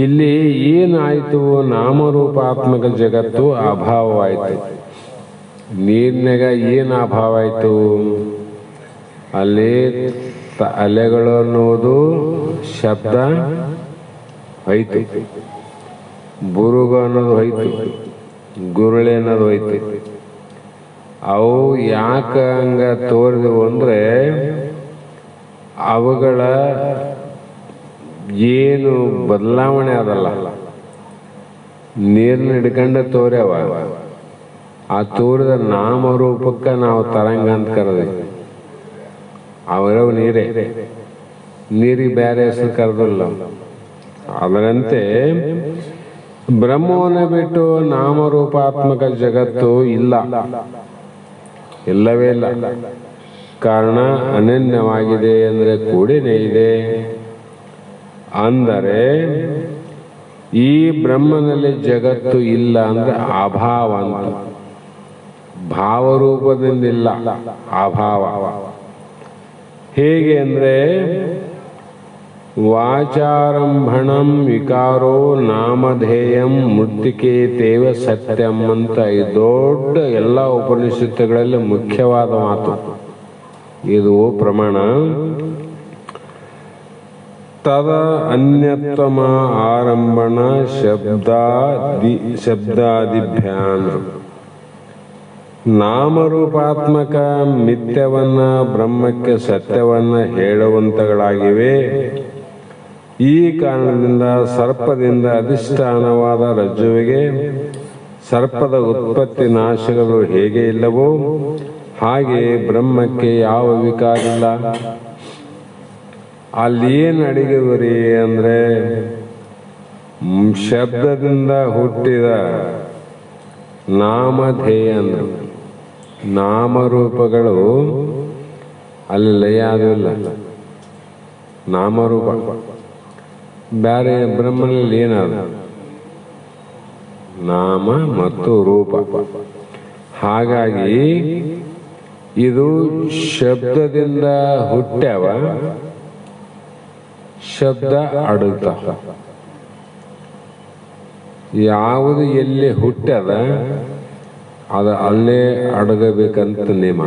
ಇಲ್ಲಿ ಏನಾಯ್ತು, ನಾಮರೂಪಾತ್ಮಕ ಜಗತ್ತು ಅಭಾವವಾಯಿತು. ನೀರಿನಾಗ ಏನು ಅಭಾವ ಆಯಿತು? ಅಲ್ಲಿ ಅಲೆಗಳು ಅನ್ನೋದು ಶಬ್ದ ಹೋಯ್ತು, ಬುರುಗು ಅನ್ನೋದು ಹೋಯ್ತು, ಗುರುಳೆ ಅನ್ನೋದು ಹೋಯ್ತು. ಅವು ಯಾಕೆ ಹಂಗ ತೋರಿದವು ಅಂದ್ರೆ ಅವುಗಳ ಏನು ಬದಲಾವಣೆ ಅದಲ್ಲ. ನೀರನ್ನ ಹಿಡ್ಕೊಂಡ ತೋರ್ಯವ, ಆ ತೋರಿದ ನಾಮರೂಪಕ್ಕೆ ನಾವು ತರಂಗ ಅಂತ ಕರೆದ್ವಿ. ಅವರವು ನೀರೇ, ನೀರಿಗೆ ಬೇರೆ ಹೆಸರು ಕರೆದಿಲ್ಲ. ಅದರಂತೆ ಬ್ರಹ್ಮವನ್ನು ಬಿಟ್ಟು ನಾಮರೂಪಾತ್ಮಕ ಜಗತ್ತು ಇಲ್ಲ, ಇಲ್ಲವೇ ಇಲ್ಲ. ಕಾರಣ ಅನನ್ಯವಾಗಿದೆ ಅಂದರೆ ಕೂಡಿನೇ ಇದೆ. ಅಂದರೆ ಈ ಬ್ರಹ್ಮನಲ್ಲಿ ಜಗತ್ತು ಇಲ್ಲ ಅಂದ್ರೆ ಅಭಾವ ಅಂತ. ಭಾವರೂಪದಿಂದಿಲ್ಲ, ಅಭಾವ. ಹೇಗೆ ಅಂದ್ರೆ ವಾಚಾರಂಭಣಂ ವಿಕಾರೋ ನಾಮಧೇಯಂ ಮೃತ್ತಿಕೇತೇವ ಸತ್ಯಂ ಅಂತ ಈ ದೊಡ್ಡ ಎಲ್ಲ ಉಪನಿಷತ್ತುಗಳಲ್ಲಿ ಮುಖ್ಯವಾದ ಮಾತು ಇದು ಪ್ರಮಾಣ. ತದ ಅನ್ಯತಮ ಆರಂಭಣ ಶಬ್ದಾದಿಭ್ಯಾನ್. ನಾಮರೂಪಾತ್ಮಕ ಮಿಥ್ಯವನ್ನ ಬ್ರಹ್ಮಕ್ಕೆ ಸತ್ಯವನ್ನ ಹೇಳುವಂತಗಳಾಗಿವೆ. ಈ ಕಾರಣದಿಂದ ಸರ್ಪದಿಂದ ಅಧಿಷ್ಠಾನವಾದ ರಜ್ಜುವಿಗೆ ಸರ್ಪದ ಉತ್ಪತ್ತಿ ನಾಶಗಳು ಹೇಗೆ ಇಲ್ಲವೋ ಹಾಗೆ ಬ್ರಹ್ಮಕ್ಕೆ ಯಾವ ವಿಕಾರ ಇಲ್ಲ. ಅಲ್ಲಿ ಏನು ಅಡಿಗೆವರಿ ಅಂದ್ರೆ ಶಬ್ದದಿಂದ ಹುಟ್ಟಿದ ನಾಮಧೇಯ ಅಂದ್ರೆ ನಾಮರೂಪಗಳು ಅಲ್ಲಿ ಲಯ ಆದಿಲ್ಲ. ನಾಮರೂಪ ಬೇರೆ, ಬ್ರಹ್ಮನಲ್ಲಿ ಏನಾದ ನಾಮ ಮತ್ತು ರೂಪ. ಹಾಗಾಗಿ ಇದು ಶಬ್ದದಿಂದ ಹುಟ್ಟ್ಯಾವ, ಶಬ್ದ ಅಡುತ್ತ. ಯಾವುದು ಎಲ್ಲಿ ಹುಟ್ಟ್ಯದ ಅದು ಅಲ್ಲೇ ಅಡಗಬೇಕಂತ ನೇಮ.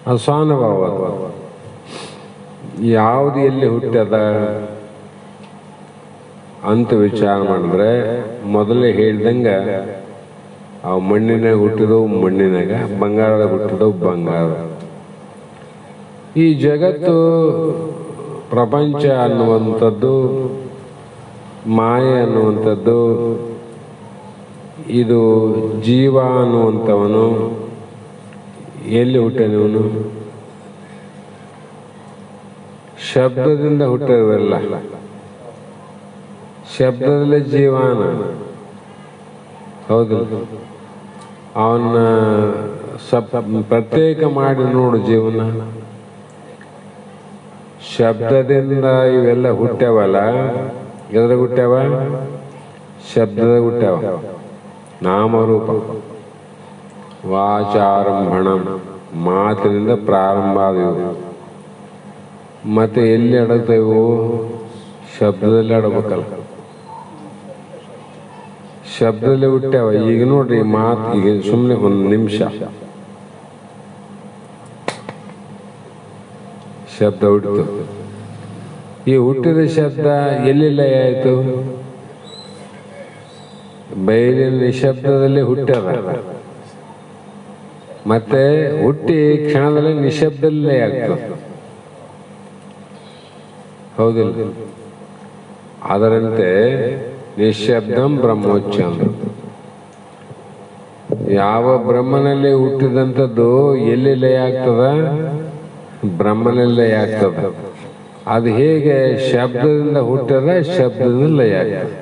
ಅದು ಸ್ವಾನುಭಾವ. ಯಾವುದು ಎಲ್ಲಿ ಹುಟ್ಟ್ಯದ ಅಂತ ವಿಚಾರ ಮಾಡಿದ್ರೆ ಮೊದಲೇ ಹೇಳ್ದಂಗ ಅವು ಮಣ್ಣಿನಾಗ ಹುಟ್ಟಿದವು ಮಣ್ಣಿನಾಗ, ಬಂಗಾರದ ಹುಟ್ಟಿದವು ಬಂಗಾರ. ಈ ಜಗತ್ತು ಪ್ರಪಂಚ ಅನ್ನುವಂಥದ್ದು, ಮಾಯೆ ಅನ್ನುವಂಥದ್ದು, ಇದು ಜೀವ ಅನ್ನುವಂಥವನು ಎಲ್ಲಿ ಹುಟ್ಟನವನು? ಶಬ್ದದಿಂದ ಹುಟ್ಟಿರಲ್ಲ. ಶಬ್ದದಲ್ಲೇ ಜೀವಾನ, ಹೌದು. ಅವನ್ನ ಪ್ರತ್ಯೇಕ ಮಾಡಿ ನೋಡು ಜೀವನ. ಶಬ್ದದಿಂದ ಇವೆಲ್ಲ ಹುಟ್ಟ್ಯಾವಲ್ಲ, ಎದ್ರ ಹುಟ್ಟ್ಯಾವ? ಶಬ್ದದ ಹುಟ್ಟ್ಯಾವ. ನಾಮರೂಪ. ವಾಚಾರಂಭಣ, ಮಾತಿನಿಂದ ಪ್ರಾರಂಭ ಆದವು. ಮತ್ತೆ ಎಲ್ಲಿ ಅಡಗ್ತೇವು? ಶಬ್ದದಲ್ಲಿ ಅಡಬೇಕಲ್ಲ. ಶಬ್ದದಲ್ಲಿ ಹುಟ್ಟ್ಯಾವ. ಈಗ ನೋಡ್ರಿ ಮಾತು, ಈಗ ಸುಮ್ಮನೆ ಒಂದು ನಿಮಿಷ ಶಬ್ದ ಹುಟ್ಟಿತು. ಈ ಹುಟ್ಟಿದ ಶಬ್ದ ಎಲ್ಲಿ ಲಯ ಆಯಿತು? ಬಯಲಿನ ನಿಶಬ್ದದಲ್ಲಿ ಹುಟ್ಟ್ಯದ. ಮತ್ತೆ ಹುಟ್ಟಿ ಕ್ಷಣದಲ್ಲಿ ನಿಶಬ್ದದಲ್ಲಿ ಲಯ ಆಗ್ತದೆ, ಹೌದಿಲ್ಲ? ಅದರಂತೆ ನಿಶಬ್ದಂ ಬ್ರಹ್ಮೋಚ್ಚ. ಯಾವ ಬ್ರಹ್ಮನಲ್ಲಿ ಹುಟ್ಟಿದಂಥದ್ದು ಎಲ್ಲಿ ಲಯ ಆಗ್ತದ? ಬ್ರಹ್ಮನಲ್ಲಿ ಲಯ ಆಗ್ತದ. ಅದು ಹೇಗೆ ಶಬ್ದದಿಂದ ಹುಟ್ಟದ, ಶಬ್ದದಿಂದ ಲಯ ಆಗ್ತದೆ.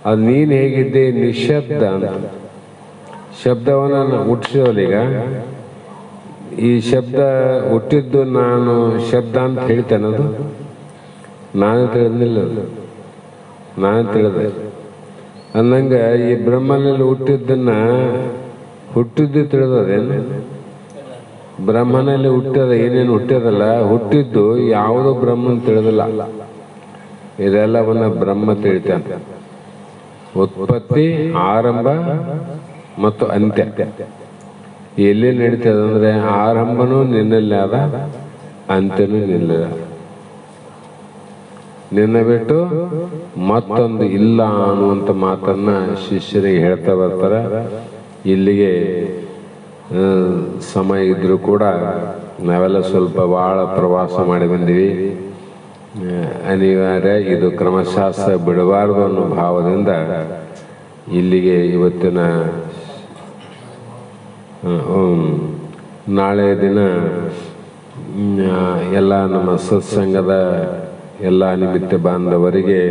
ಅದು ನೀನು ಹೇಗಿದ್ದೆ? ನಿಶಬ್ದ ಅಂತ. ಶಬ್ದವನ್ನು ಹುಟ್ಟಿಸೋಲೀಗ ಈ ಶಬ್ದ ಹುಟ್ಟಿದ್ದು ನಾನು ಶಬ್ದ ಅಂತ ಹೇಳ್ತೇನೆ. ಅದು ನಾನು ತಿಳಿದಿಲ್ಲ, ನಾನು ತಿಳಿದೆ ಅಂದಂಗೆ ಈ ಬ್ರಹ್ಮನಲ್ಲಿ ಹುಟ್ಟಿದ್ದನ್ನ ಹುಟ್ಟಿದ್ದು ತಿಳಿದದೇನು? ಬ್ರಹ್ಮನಲ್ಲಿ ಹುಟ್ಟದ ಏನೇನು ಹುಟ್ಟ್ಯದಲ್ಲ, ಹುಟ್ಟಿದ್ದು ಯಾವುದೋ ಬ್ರಹ್ಮನ್ ತಿಳಿದಿಲ್ಲ. ಇದೆಲ್ಲವನ್ನ ಬ್ರಹ್ಮ ತಿಳಿತಾನೆ. ಉತ್ಪತ್ತಿ, ಆರಂಭ ಮತ್ತು ಅಂತ್ಯ ಎಲ್ಲಿ ನಡೀತದಂದ್ರೆ ಆರಂಭನೂ ನಿನ್ನಲ್ಲಿ ಅದ, ಅಂತ್ಯನೂ ನಿಲ್ಲ. ನಿನ್ನ ಬಿಟ್ಟು ಮತ್ತೊಂದು ಇಲ್ಲ ಅನ್ನುವಂಥ ಮಾತನ್ನ ಶಿಷ್ಯರಿಗೆ ಹೇಳ್ತಾ ಬರ್ತಾರೆ. ಇಲ್ಲಿಗೆ ಸಮಯ ಇದ್ರೂ ಕೂಡ ನಾವೆಲ್ಲ ಸ್ವಲ್ಪ ಭಾಳ ಪ್ರವಾಸ ಮಾಡಿ ಬಂದೀವಿ. ಅನಿವಾರ್ಯ, ಇದು ಕ್ರಮಶಾಸ್ತ್ರ ಬಿಡಬಾರ್ದು ಅನ್ನೋ ಭಾವದಿಂದ ಇಲ್ಲಿಗೆ ಇವತ್ತಿನ ನಾಳೆ ದಿನ ಎಲ್ಲ ನಮ್ಮ ಸತ್ಸಂಗದ ಎಲ್ಲ ನಿಮಿತ್ತ ಬಾಂಧವರಿಗೆ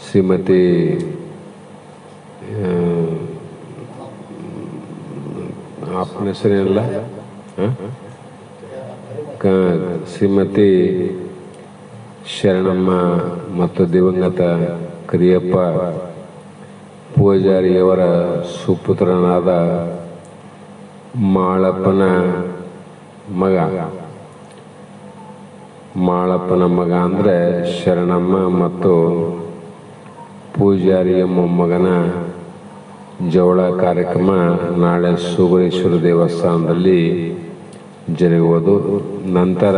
ಶ್ರೀಮತಿ आपने ಹೆಸರೇನಲ್ಲ ಶ್ರೀಮತಿ ಶರಣಮ್ಮ ಮತ್ತು ದಿವಂಗತ ಕರಿಯಪ್ಪ ಪೂಜಾರಿಯವರ ಸುಪುತ್ರನಾದ ಮಾಳಪ್ಪನ ಮಗ ಅಂದರೆ ಶರಣಮ್ಮ ಮತ್ತು ಪೂಜಾರಿಯ ಮೊಮ್ಮಗನ ಜವಳ ಕಾರ್ಯಕ್ರಮ ನಾಳೆ ಸುಗುಣೇಶ್ವರ ದೇವಸ್ಥಾನದಲ್ಲಿ ಜರುಗುವುದು. ನಂತರ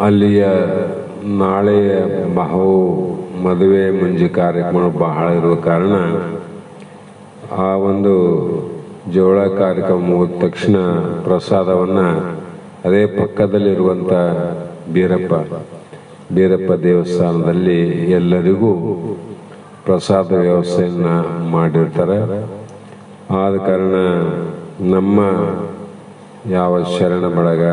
ಅಲ್ಲಿಯ ನಾಳೆಯ ಮದುವೆ ಮುಂಜಿ ಕಾರ್ಯಕ್ರಮ ಬಹಳ ಇರುವ ಕಾರಣ ಆ ಒಂದು ಜವಳ ಕಾರ್ಯಕ್ರಮ ಮುಗಿದ ತಕ್ಷಣ ಪ್ರಸಾದವನ್ನು ಅದೇ ಪಕ್ಕದಲ್ಲಿರುವಂಥ ಬೀರಪ್ಪ ದೇವಸ್ಥಾನದಲ್ಲಿ ಎಲ್ಲರಿಗೂ ಪ್ರಸಾದ ವ್ಯವಸ್ಥೆಯನ್ನು ಮಾಡಿರ್ತಾರೆ. ಆದ ಕಾರಣ ನಮ್ಮ ಯಾವ ಶರಣ ಬಳಗ,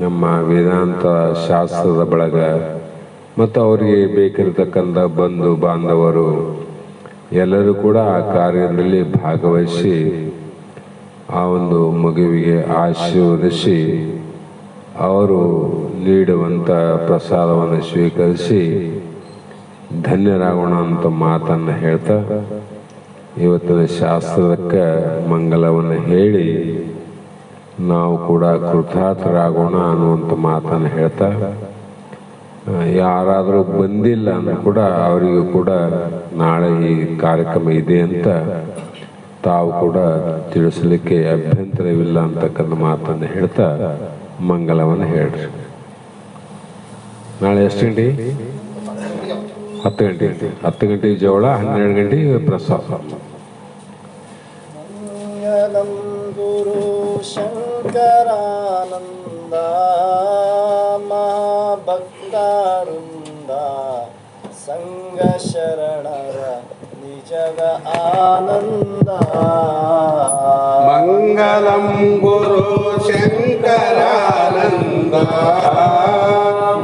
ನಮ್ಮ ವೇದಾಂತ ಶಾಸ್ತ್ರದ ಬಳಗ ಮತ್ತು ಅವರಿಗೆ ಬೇಕಿರತಕ್ಕಂಥ ಬಂಧು ಬಾಂಧವರು ಎಲ್ಲರೂ ಕೂಡ ಆ ಕಾರ್ಯದಲ್ಲಿ ಭಾಗವಹಿಸಿ ಆ ಒಂದು ಮಗುವಿಗೆ ಆಶೀರ್ವದಿಸಿ ಅವರು ನೀಡುವಂಥ ಪ್ರಸಾದವನ್ನು ಸ್ವೀಕರಿಸಿ ಧನ್ಯರಾಗೋಣ ಅಂತ ಮಾತನ್ನು ಹೇಳ್ತಾ ಇವತ್ತಿನ ಶಾಸ್ತ್ರಕ್ಕೆ ಮಂಗಲವನ್ನು ಹೇಳಿ ನಾವು ಕೂಡ ಕೃತಾರ್ಥರಾಗೋಣ ಅನ್ನುವಂಥ ಮಾತನ್ನು ಹೇಳ್ತಾ, ಯಾರಾದರೂ ಬಂದಿಲ್ಲ ಅಂದ್ರೂ ಕೂಡ ಅವರಿಗೂ ಕೂಡ ನಾಳೆ ಈ ಕಾರ್ಯಕ್ರಮ ಇದೆ ಅಂತ ತಾವು ಕೂಡ ತಿಳಿಸಲಿಕ್ಕೆ ಅಭ್ಯಂತರವಿಲ್ಲ ಅಂತಕ್ಕಂಥ ಮಾತನ್ನು ಹೇಳ್ತಾ ಮಂಗಲವನ್ನು ಹೇಳ್ರಿ. ನಾಳೆ ಎಷ್ಟು ಗಂಟೆ? 10 ಗಂಟೆ. 10 ಗಂಟೆಗೆ ಜವಳ, 12 ಗಂಟೆಗೆ ಪ್ರಸಾದ. ಮಂಗಲಂ ಗುರು ಶಂಕರಾನಂದ ಮಹಾಭಕ್ತಾರುಂದ ಸಂಘ ಶರಣರ ನಿಜದ ಆನಂದ. ಮಂಗಲಂ ಗುರು ಶಂಕರಾನಂದ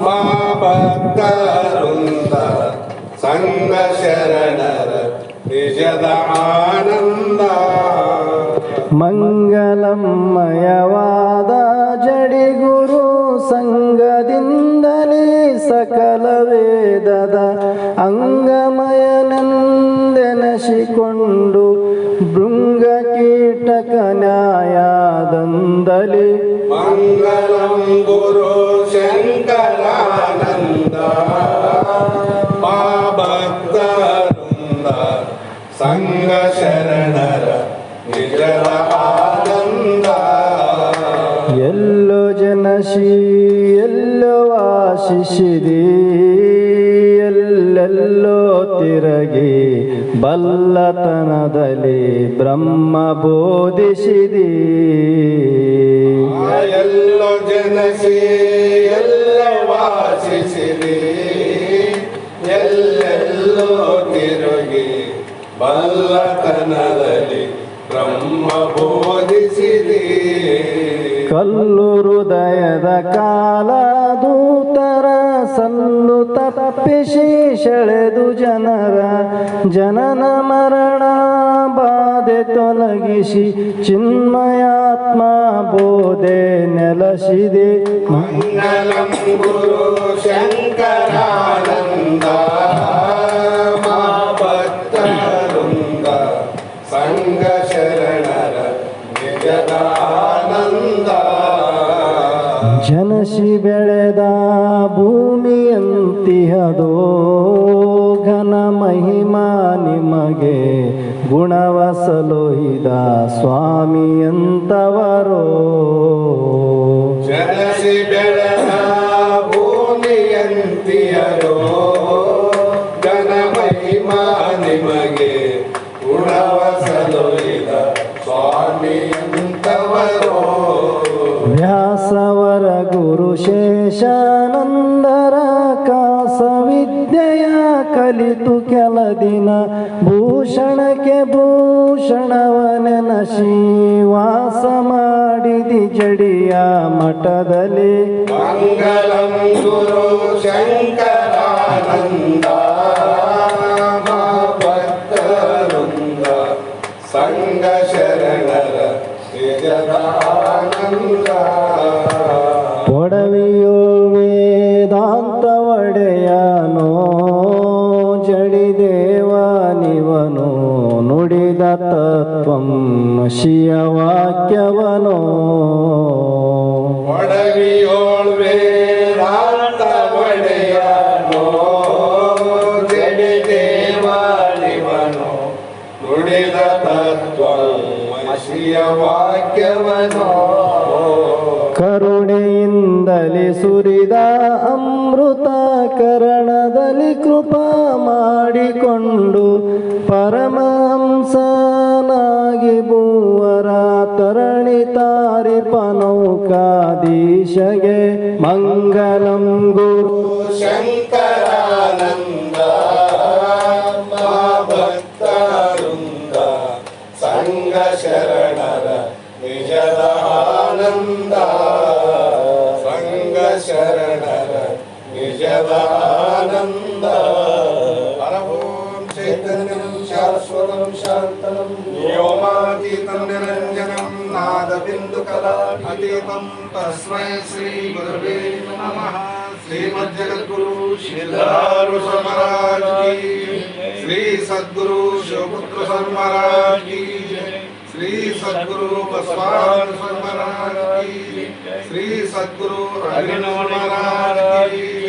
ಮಹಾಭಕ್ತಾರುಂದ ಸಂಘ ಶರಣರ ನಿಜದ ಆನಂದ. ಮಂಗಲಮಯವಾದ ಜಡಿಗುರು ಸಂಗದಿಂದಲೇ ಸಕಲ ವೇದದ ಅಂಗಮಯನೆಂದೆನಸಿಕೊಂಡು ಭೃಂಗ ಕೀಟಕ ನ್ಯಾಯದಂದಲಿ. ಮಂಗಲಂ ಗುರು ಶಂಕರಾನಂದ ಮಹಾಭಕ್ತಾರುಂದ ಸಂಘ ಶರಣರ ನಿಜದ ಆನಂದ. ಎಲ್ಲೋ ಜನಶಿ ಎಲ್ಲೋ ವಾಸಿಸಿದಿ, ಎಲ್ಲೆಲ್ಲೋ ತಿರಗಿ ಬಲ್ಲತನದಲ್ಲಿ ಬ್ರಹ್ಮ ಬೋಧಿಸಿದಿ. ಎಲ್ಲೋ ಜನಸಿ ಎಲ್ಲ ವಾಸಿಸಿದಿ, ಎಲ್ಲೆಲ್ಲೋ ತಿರುಗಿ ಬಲ್ಲತನದಲ್ಲಿ ಬ್ರಹ್ಮ ಬೋಧಿಸಿದೆ. ಕಲ್ಲು ಹೃದಯದ ಕಾಲದೂತರ ಸಲ್ಲು ತಪ್ಪಿಸಿ ಸೆಳೆದು ಜನನ ಮರಣ ಬಾಧೆ ತೊಲಗಿಸಿ ಚಿನ್ಮಯಾತ್ಮ ಬೋಧೆ ನೆಲೆಸಿದೆ. ಮಂಗಲಂ ಗುರು ಶಂಕರಾನಂದ ಮಾ ಭಕ್ತವೃಂದ ಸಂಘ ಶರಣರ ನಿಜದ ಆನಂದ. ಜನಸಿ ಬೆಳೆದ ಭೂಮಿಯಂತಿಹದೋ ಘನ ಮಹಿಮಾ ನಿಮಗೆ ಗುಣವಸಲೊಯ್ದ ಸ್ವಾಮಿಯಂತವರೋ. ಜನಸಿ ಬೆಳೆದ ಭೂಮಿಯಂತಿಯರೋ ಘನ ಮಹಿಮಾ ನಿಮಗೆ ಗುಣವಸಲೊಯ್ದ ಸ್ವಾಮಿಯಂತವರೋ. ವ್ಯಾಸವರ ಗುರು ಶೇಷಾನಂದರ ಕಾಸವಿದ್ಯೆಯ ಕಲಿತು ಕೆಲ ದಿನ ಭೂಷಣಕ್ಕೆ ಭೂಷಣವನೆನಸಿ ವಾಸ ಮಾಡಿದಿ ಜಡಿಯ ಮಠದಲ್ಲಿ. ಮಂಗಲಂ ಗುರು ಶಂಕರಾನಂದ ಮಾ ಭಕ್ತವೃಂದ ಸಂಘ ಶರಣರ ನಿಜದ ಆನಂದ. ಒಡವಿಯೋ ವೇದಾಂತ ಒಡೆಯನೋ ಜಡಿದೇವನಿವನು ನುಡಿದ ತತ್ವಂ ಶಿಯ ವಾಕ್ಯವನೋ. ಒಡವಿಯೋಳ್ ವೇದಾಂತ ಒಡೆಯನೋ ಜಡಿದೇವನಿವನು ನುಡಿದ ತತ್ವ ಶಿಯ ವಾಕ್ಯವನೋ. ಕರುಣೆಯಿಂದಲೇ ಸುರಿದ ಅಮೃತ ಕರಣದಲ್ಲಿ ಕೃಪಾ ಮಾಡಿಕೊಂಡು ಪರಮಹಂಸನಾಗಿ ಭೂವರ ತರಣಿ ತಾರಿಪ ನೌಕಾಧೀಶಗೆ. ಮಂಗಲಂ ಗುರು ಶಂಕರಾನಂದ ಮಾ ಭಕ್ತವೃಂದ ಸಂಘ ಶರಣರ ನಿಜದ ಆನಂದ. ಸಂಘ ಶರಣರ ನಿಜದ ಆನಂದ. ಪರಮೋಂ ಚೈತನ್ಯಂ ಶಾಶ್ವತಂ ಶಾಂತಂ ವ್ಯೋಮಾತೀತಂ ನಿರಂಜನಂ ನಾದಬಿಂದು ಕಲಾತೀತಂ ತಸ್ಮೈ ಶ್ರೀ ಗುರುವೇ ನಮಃ. ಶ್ರೀಮಜ್ಜಗದ್ಗುರು ಸಿದ್ಧಾರೂಢ ಮಹಾರಾಜ್ ಕಿ, ಶ್ರೀ ಸದ್ಗುರು ಶಿವಪುತ್ರ ಮಹಾರಾಜ್ ಕಿ, श्री सद्गुरु बसवान महाराज की, श्री सद्गुरु अभिनव महाराज की।